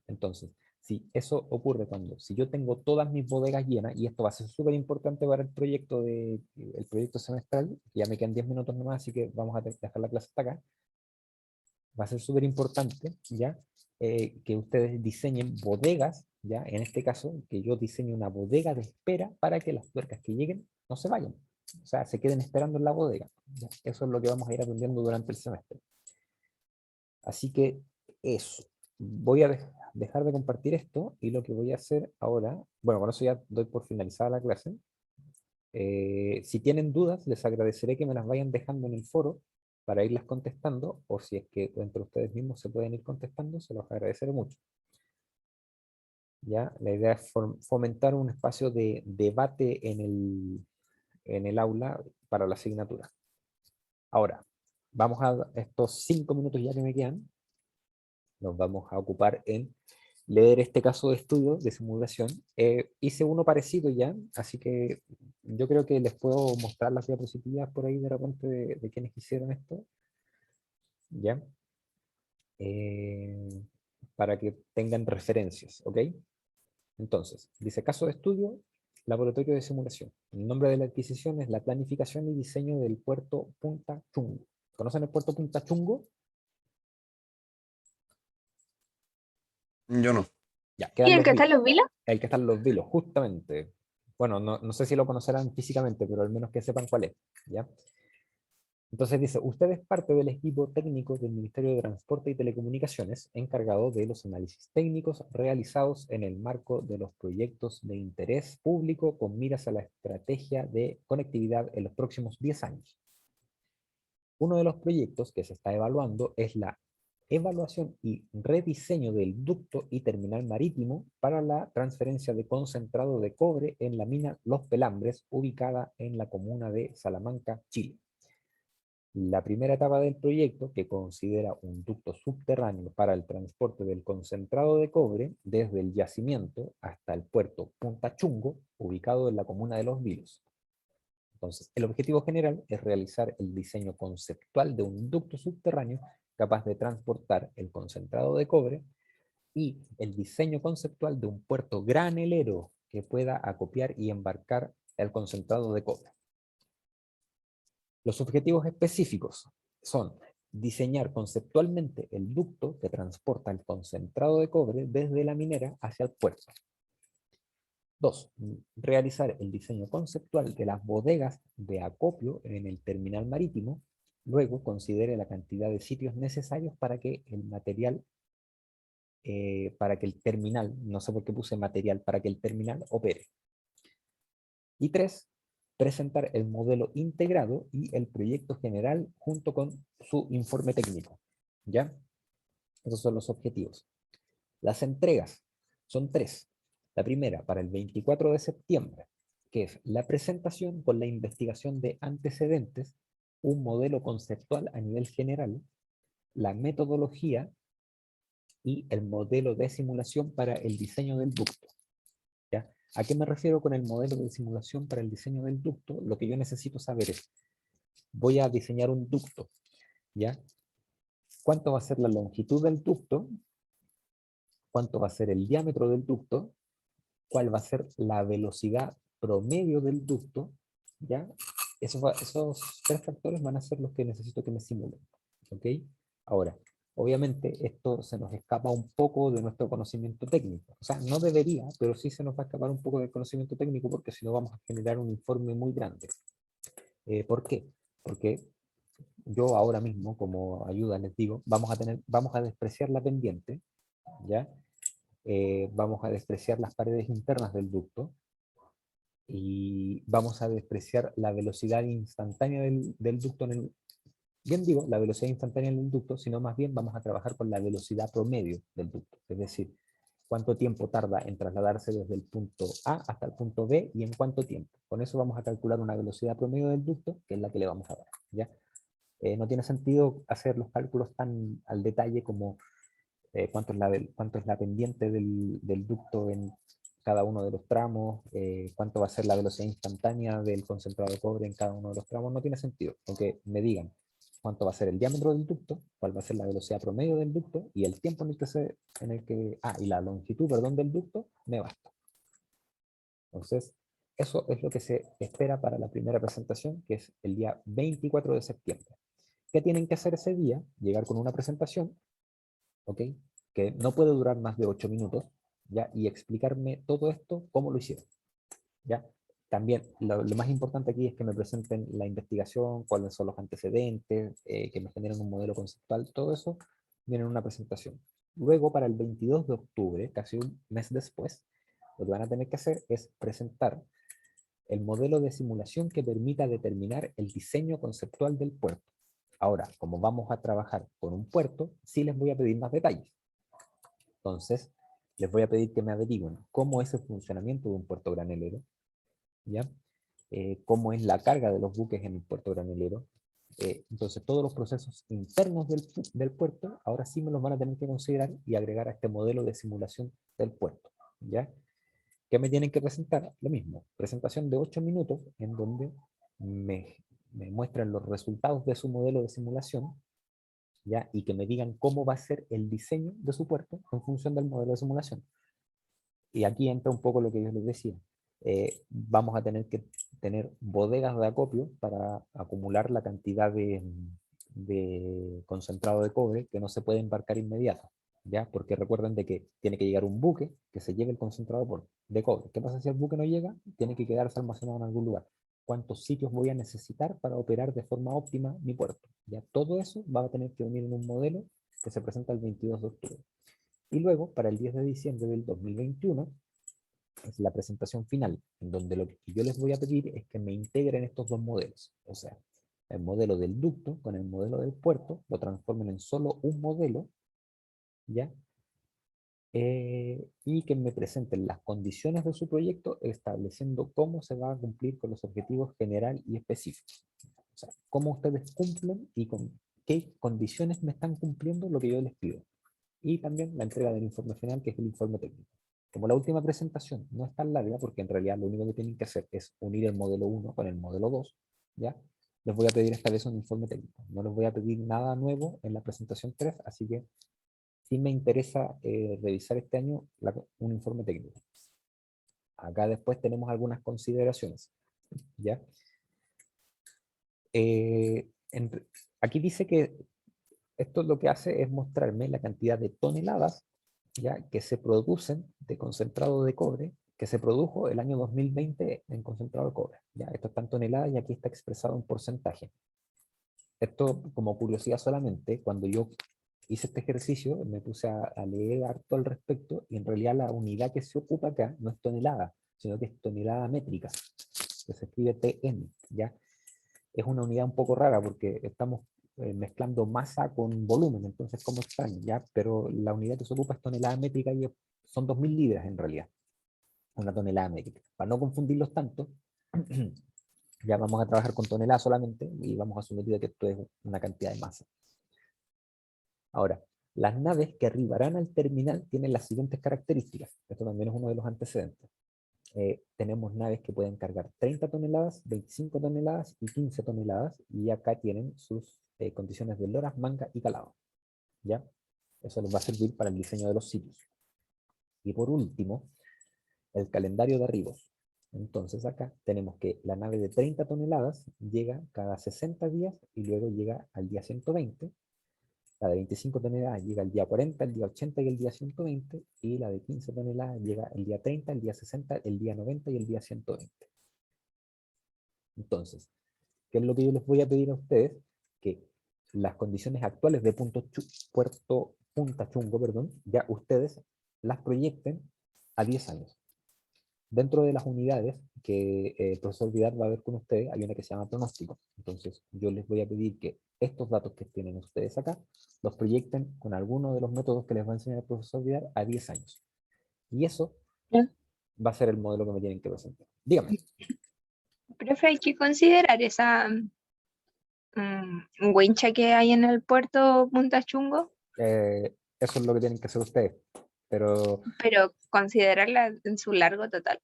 Entonces, si eso ocurre si yo tengo todas mis bodegas llenas, y esto va a ser súper importante para el proyecto semestral, que ya me quedan 10 minutos nomás, así que vamos a dejar la clase hasta acá, va a ser súper importante, ¿ya? Que ustedes diseñen bodegas, ¿ya? En este caso, que yo diseñe una bodega de espera para que las tuercas que lleguen no se vayan, o sea, se queden esperando en la bodega, ¿ya? Eso es lo que vamos a ir aprendiendo durante el semestre. Así que eso. Voy a dejar de compartir esto y lo que voy a hacer ahora, bueno, con eso ya doy por finalizada la clase. Si tienen dudas, les agradeceré que me las vayan dejando en el foro para irlas contestando, o si es que entre ustedes mismos se pueden ir contestando, se los agradeceré mucho. ¿Ya? La idea es fomentar un espacio de debate en el aula para la asignatura. Ahora, vamos a estos 5 minutos ya que me quedan, nos vamos a ocupar en leer este caso de estudio de simulación. Hice uno parecido ya, así que yo creo que les puedo mostrar las diapositivas por ahí de repente de quienes hicieron esto, ¿ya? Eh, para que tengan referencias, ¿ok? Entonces, dice caso de estudio, laboratorio de simulación. El nombre de la adquisición es la planificación y diseño del puerto Punta Chungo. ¿Conocen el puerto Punta Chungo? Yo no. Ya, ¿Y quedan el los que está en los vilos? el que están los vilos, justamente. Bueno, no sé si lo conocerán físicamente, pero al menos que sepan cuál es, ¿ya? Entonces dice, usted es parte del equipo técnico del Ministerio de Transporte y Telecomunicaciones encargado de los análisis técnicos realizados en el marco de los proyectos de interés público con miras a la estrategia de conectividad en los próximos 10 años. Uno de los proyectos que se está evaluando es la evaluación y rediseño del ducto y terminal marítimo para la transferencia de concentrado de cobre en la mina Los Pelambres, ubicada en la comuna de Salamanca, Chile. La primera etapa del proyecto, que considera un ducto subterráneo para el transporte del concentrado de cobre desde el yacimiento hasta el puerto Punta Chungo, ubicado en la comuna de Los Vilos. Entonces, el objetivo general es realizar el diseño conceptual de un ducto subterráneo capaz de transportar el concentrado de cobre y el diseño conceptual de un puerto granelero que pueda acopiar y embarcar el concentrado de cobre. Los objetivos específicos son diseñar conceptualmente el ducto que transporta el concentrado de cobre desde la minera hacia el puerto. 2. Realizar el diseño conceptual de las bodegas de acopio en el terminal marítimo. Luego considere la cantidad de sitios necesarios para que el material, para que el terminal, no sé por qué puse material, para que el terminal opere. Y 3. Presentar el modelo integrado y el proyecto general junto con su informe técnico. ¿Ya? Esos son los objetivos. Las entregas son 3. La primera, para el 24 de septiembre, que es la presentación con la investigación de antecedentes, un modelo conceptual a nivel general, la metodología y el modelo de simulación para el diseño del ducto. ¿Ya? ¿A qué me refiero con el modelo de simulación para el diseño del ducto? Lo que yo necesito saber es, voy a diseñar un ducto, ¿ya? ¿Cuánto va a ser la longitud del ducto? ¿Cuánto va a ser el diámetro del ducto? ¿Cuál va a ser la velocidad promedio del ducto? ¿Ya? Esos tres factores van a ser los que necesito que me simulen. ¿Ok? Ahora, obviamente esto se nos escapa un poco de nuestro conocimiento técnico. O sea, no debería, pero sí se nos va a escapar un poco del conocimiento técnico porque si no vamos a generar un informe muy grande. ¿Por qué? Porque yo ahora mismo, como ayuda, les digo, vamos a despreciar la pendiente, ¿ya? Vamos a despreciar las paredes internas del ducto y vamos a despreciar la velocidad instantánea del ducto bien digo, la velocidad instantánea del ducto, sino más bien vamos a trabajar con la velocidad promedio del ducto, es decir, cuánto tiempo tarda en trasladarse desde el punto A hasta el punto B y en cuánto tiempo. Con eso vamos a calcular una velocidad promedio del ducto, que es la que le vamos a dar, ¿ya? No tiene sentido hacer los cálculos tan al detalle como cuánto es la pendiente del ducto en cada uno de los tramos, cuánto va a ser la velocidad instantánea del concentrado de cobre en cada uno de los tramos, no tiene sentido, aunque me digan cuánto va a ser el diámetro del ducto, cuál va a ser la velocidad promedio del ducto y el tiempo y la longitud, perdón, del ducto, me basta. Entonces, eso es lo que se espera para la primera presentación, que es el día 24 de septiembre. ¿Qué tienen que hacer ese día? Llegar con una presentación, ¿ok? Que no puede durar más de 8 minutos, ¿ya? Y explicarme todo esto, cómo lo hicieron, ¿ya? También, lo más importante aquí es que me presenten la investigación, cuáles son los antecedentes, que me generen un modelo conceptual, todo eso viene en una presentación. Luego, para el 22 de octubre, casi un mes después, lo que van a tener que hacer es presentar el modelo de simulación que permita determinar el diseño conceptual del puerto. Ahora, como vamos a trabajar con un puerto, sí les voy a pedir más detalles. Entonces, les voy a pedir que me averigüen cómo es el funcionamiento de un puerto granelero, ¿ya? Cómo es la carga de los buques en el puerto granelero. Entonces, todos los procesos internos del puerto, ahora sí me los van a tener que considerar y agregar a este modelo de simulación del puerto, ¿ya? ¿Qué me tienen que presentar? Lo mismo, presentación de 8 minutos en donde me muestran los resultados de su modelo de simulación, ¿ya? Y que me digan cómo va a ser el diseño de su puerto en función del modelo de simulación. Y aquí entra un poco lo que yo les decía. Vamos a tener que tener bodegas de acopio para acumular la cantidad de concentrado de cobre que no se puede embarcar inmediato, ¿ya? Porque recuerden de que tiene que llegar un buque que se lleve el concentrado de cobre. ¿Qué pasa si el buque no llega? Tiene que quedarse almacenado en algún lugar. ¿Cuántos sitios voy a necesitar para operar de forma óptima mi puerto? Ya todo eso va a tener que unir en un modelo que se presenta el 22 de octubre. Y luego, para el 10 de diciembre del 2021, es la presentación final, en donde lo que yo les voy a pedir es que me integren estos dos modelos. O sea, el modelo del ducto con el modelo del puerto, lo transformen en solo un modelo, ¿ya? Y que me presenten las condiciones de su proyecto, estableciendo cómo se va a cumplir con los objetivos general y específicos. O sea, cómo ustedes cumplen y con qué condiciones me están cumpliendo lo que yo les pido. Y también la entrega del informe final, que es el informe técnico. Como la última presentación no es tan larga, porque en realidad lo único que tienen que hacer es unir el modelo 1 con el modelo 2, ¿ya? Les voy a pedir esta vez un informe técnico. No les voy a pedir nada nuevo en la presentación 3, así que sí me interesa revisar este año un informe técnico. Acá después tenemos algunas consideraciones, ¿ya? Eh, en, Aquí dice que esto lo que hace es mostrarme la cantidad de toneladas, ¿ya?, que se producen de concentrado de cobre, que se produjo el año 2020 en concentrado de cobre. ¿Ya? Esto está en toneladas y aquí está expresado en porcentaje. Esto, como curiosidad solamente, cuando yo hice este ejercicio, me puse a leer harto al respecto, y en realidad la unidad que se ocupa acá no es tonelada, sino que es tonelada métrica, que se escribe TN, ¿ya? Es una unidad un poco rara porque estamos mezclando masa con volumen, entonces como extraño, ¿ya? Pero la unidad que se ocupa es tonelada métrica y son 2000 libras en realidad, una tonelada métrica. Para no confundirlos tanto, ya vamos a trabajar con toneladas solamente y vamos a asumir que esto es una cantidad de masa. Ahora, las naves que arribarán al terminal tienen las siguientes características. Esto también es uno de los antecedentes. tenemos naves que pueden cargar 30 toneladas, 25 toneladas y 15 toneladas, y acá tienen sus condiciones de loras, manga y calado. ¿Ya? Eso les va a servir para el diseño de los sitios. Y por último, el calendario de arribos. Entonces acá tenemos que la nave de 30 toneladas llega cada 60 días y luego llega al día 120. La de 25 toneladas llega el día 40, el día 80 y el día 120. Y la de 15 toneladas llega el día 30, el día 60, el día 90 y el día 120. Entonces, ¿qué es lo que yo les voy a pedir a ustedes? Que las condiciones actuales de Puerto Punta Chungo, perdón, ya ustedes las proyecten a 10 años. Dentro de las unidades que el profesor Vidal va a ver con ustedes, hay una que se llama pronóstico. Entonces, yo les voy a pedir que estos datos que tienen ustedes acá, los proyecten con alguno de los métodos que les va a enseñar el profesor Vidal a 10 años. Y eso Ya. va a ser el modelo que me tienen que presentar. Dígame. Profe, hay que considerar esa wincha que hay en el puerto Punta Chungo, Eso es lo que tienen que hacer ustedes. Pero pero considerarla en su largo total.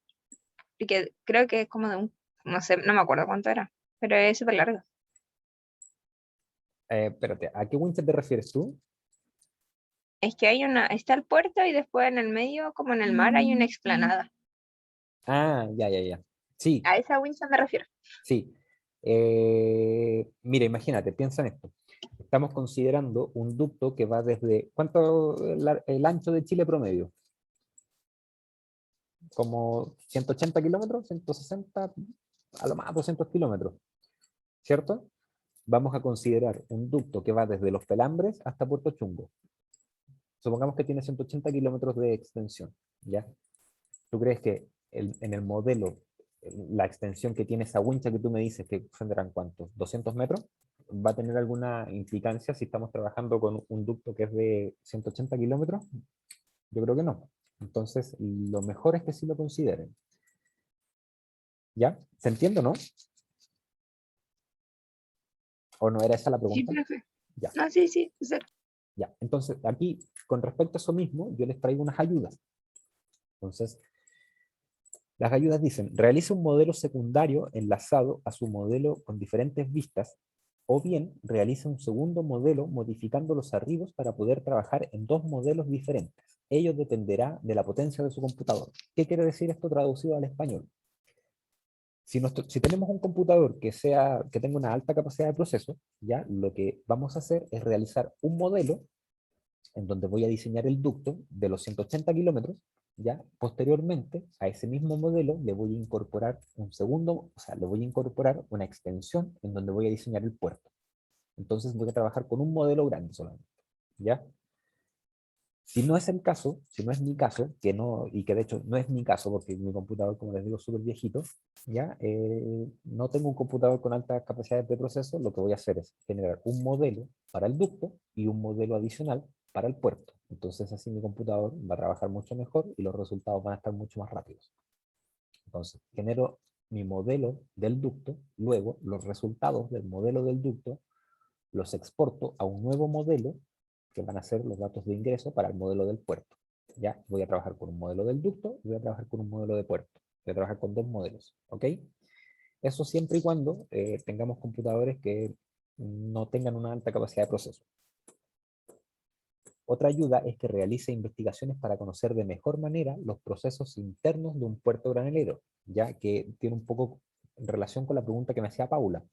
Porque creo que es como de no sé, no me acuerdo cuánto era, pero es súper largo. espérate, ¿a qué wincha te refieres tú? Es que está el puerto y después en el medio, como en el mar, hay una explanada. Ah, ya, ya, ya. Sí, A esa wincha me refiero. sí. Mira, imagínate, piensa en esto. Estamos considerando un ducto que va desde... ¿Cuánto el ancho de Chile promedio? Como 180 kilómetros, 160, a lo más 200 kilómetros, ¿cierto? Vamos a considerar un ducto que va desde Los Pelambres hasta Puerto Chungo. Supongamos que tiene 180 kilómetros de extensión, ¿ya? ¿Tú crees que en el modelo, la extensión que tiene esa wincha que tú me dices, que tendrán cuántos, 200 metros, va a tener alguna implicancia si estamos trabajando con un ducto que es de 180 kilómetros? Yo creo que no. Entonces, lo mejor es que sí lo consideren. ¿Ya? ¿Se entiende, no? ¿O no era esa la Sí, pregunta? profe. Ya, No, sí, sí. ya. Entonces, aquí, con respecto a eso mismo, yo les traigo unas ayudas. Entonces, las ayudas dicen, realice un modelo secundario enlazado a su modelo con diferentes vistas, o bien realice un segundo modelo modificando los arribos para poder trabajar en dos modelos diferentes. Ello dependerá de la potencia de su computador. ¿Qué quiere decir esto traducido al español? Si tenemos un computador que tenga una alta capacidad de proceso, ya lo que vamos a hacer es realizar un modelo en donde voy a diseñar el ducto de los 180 kilómetros. Ya posteriormente a ese mismo modelo le voy a incorporar un segundo, o sea, le voy a incorporar una extensión en donde voy a diseñar el puerto. Entonces voy a trabajar con un modelo grande solamente, ¿ya? Si no es el caso, si no es mi caso, que no, y que de hecho no es mi caso, porque mi computador, como les digo, es súper viejito, ¿ya? No tengo un computador con altas capacidades de proceso, lo que voy a hacer es generar un modelo para el ducto y un modelo adicional para el puerto. Entonces así mi computador va a trabajar mucho mejor y los resultados van a estar mucho más rápidos. Entonces, genero mi modelo del ducto, luego los resultados del modelo del ducto los exporto a un nuevo modelo que van a ser los datos de ingreso para el modelo del puerto. Ya voy a trabajar con un modelo del ducto y voy a trabajar con un modelo de puerto. Voy a trabajar con dos modelos, ¿ok? Eso siempre y cuando tengamos computadores que no tengan una alta capacidad de proceso. Otra ayuda es que realice investigaciones para conocer de mejor manera los procesos internos de un puerto granelero, ya que tiene un poco en relación con la pregunta que me hacía Paula.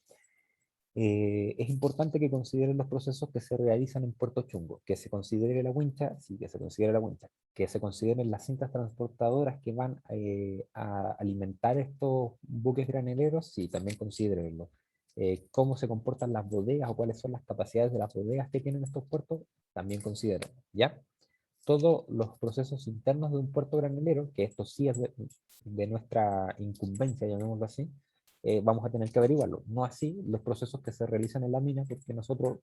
Es importante que consideren los procesos que se realizan en Puerto Chungo, que se considere la wincha, sí, que se considere la wincha, que se consideren las cintas transportadoras que van a alimentar estos buques graneleros, sí, también considérenlo. Cómo se comportan las bodegas o cuáles son las capacidades de las bodegas que tienen estos puertos, también considérenlo, ¿ya? Todos los procesos internos de un puerto granelero, que esto sí es de nuestra incumbencia, llamémoslo así, vamos a tener que averiguarlo. No así los procesos que se realizan en la mina, porque nosotros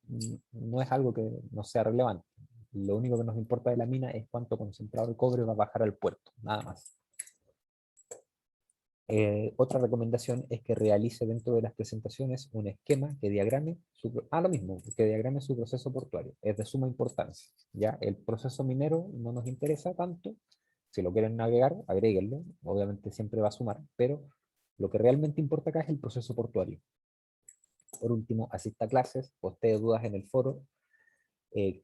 no es algo que nos sea relevante. Lo único que nos importa de la mina es cuánto concentrado de cobre va a bajar al puerto, nada más. Otra recomendación es que realice dentro de las presentaciones un esquema que diagrame lo mismo, que diagrame su proceso portuario. Es de suma importancia. ¿Ya? El proceso minero no nos interesa tanto, Si lo quieren agregar, agréguenlo. Obviamente siempre va a sumar, pero lo que realmente importa acá es el proceso portuario. Por último, asista a clases, postee dudas en el foro,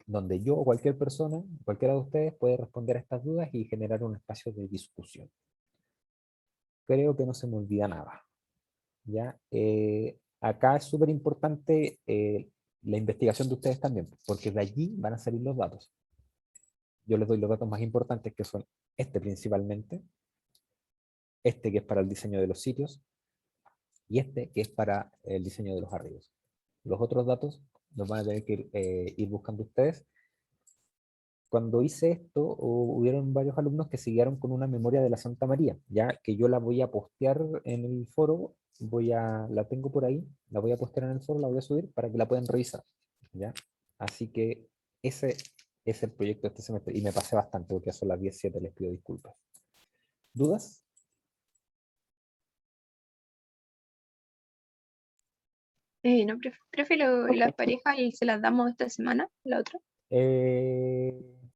donde yo o cualquier persona, cualquiera de ustedes puede responder a estas dudas y generar un espacio de discusión. Creo que no se me olvida nada. ¿Ya? Acá es súper importante la investigación de ustedes también, porque de allí van a salir los datos. Yo les doy los datos más importantes, que son este principalmente, este que es para el diseño de los sitios, y este que es para el diseño de los arreglos. Los otros datos los van a tener que ir buscando ustedes. Cuando hice esto, hubieron varios alumnos que siguieron con una memoria de la Santa María, ya que yo la voy a postear en el foro, la tengo por ahí, la voy a postear en el foro, la voy a subir para que la puedan revisar, ¿ya? Así que ese es el proyecto de este semestre, y me pasé bastante porque son las 17, les pido disculpas. ¿Dudas? No, profe, las parejas y se las damos esta semana, la otra. Eh,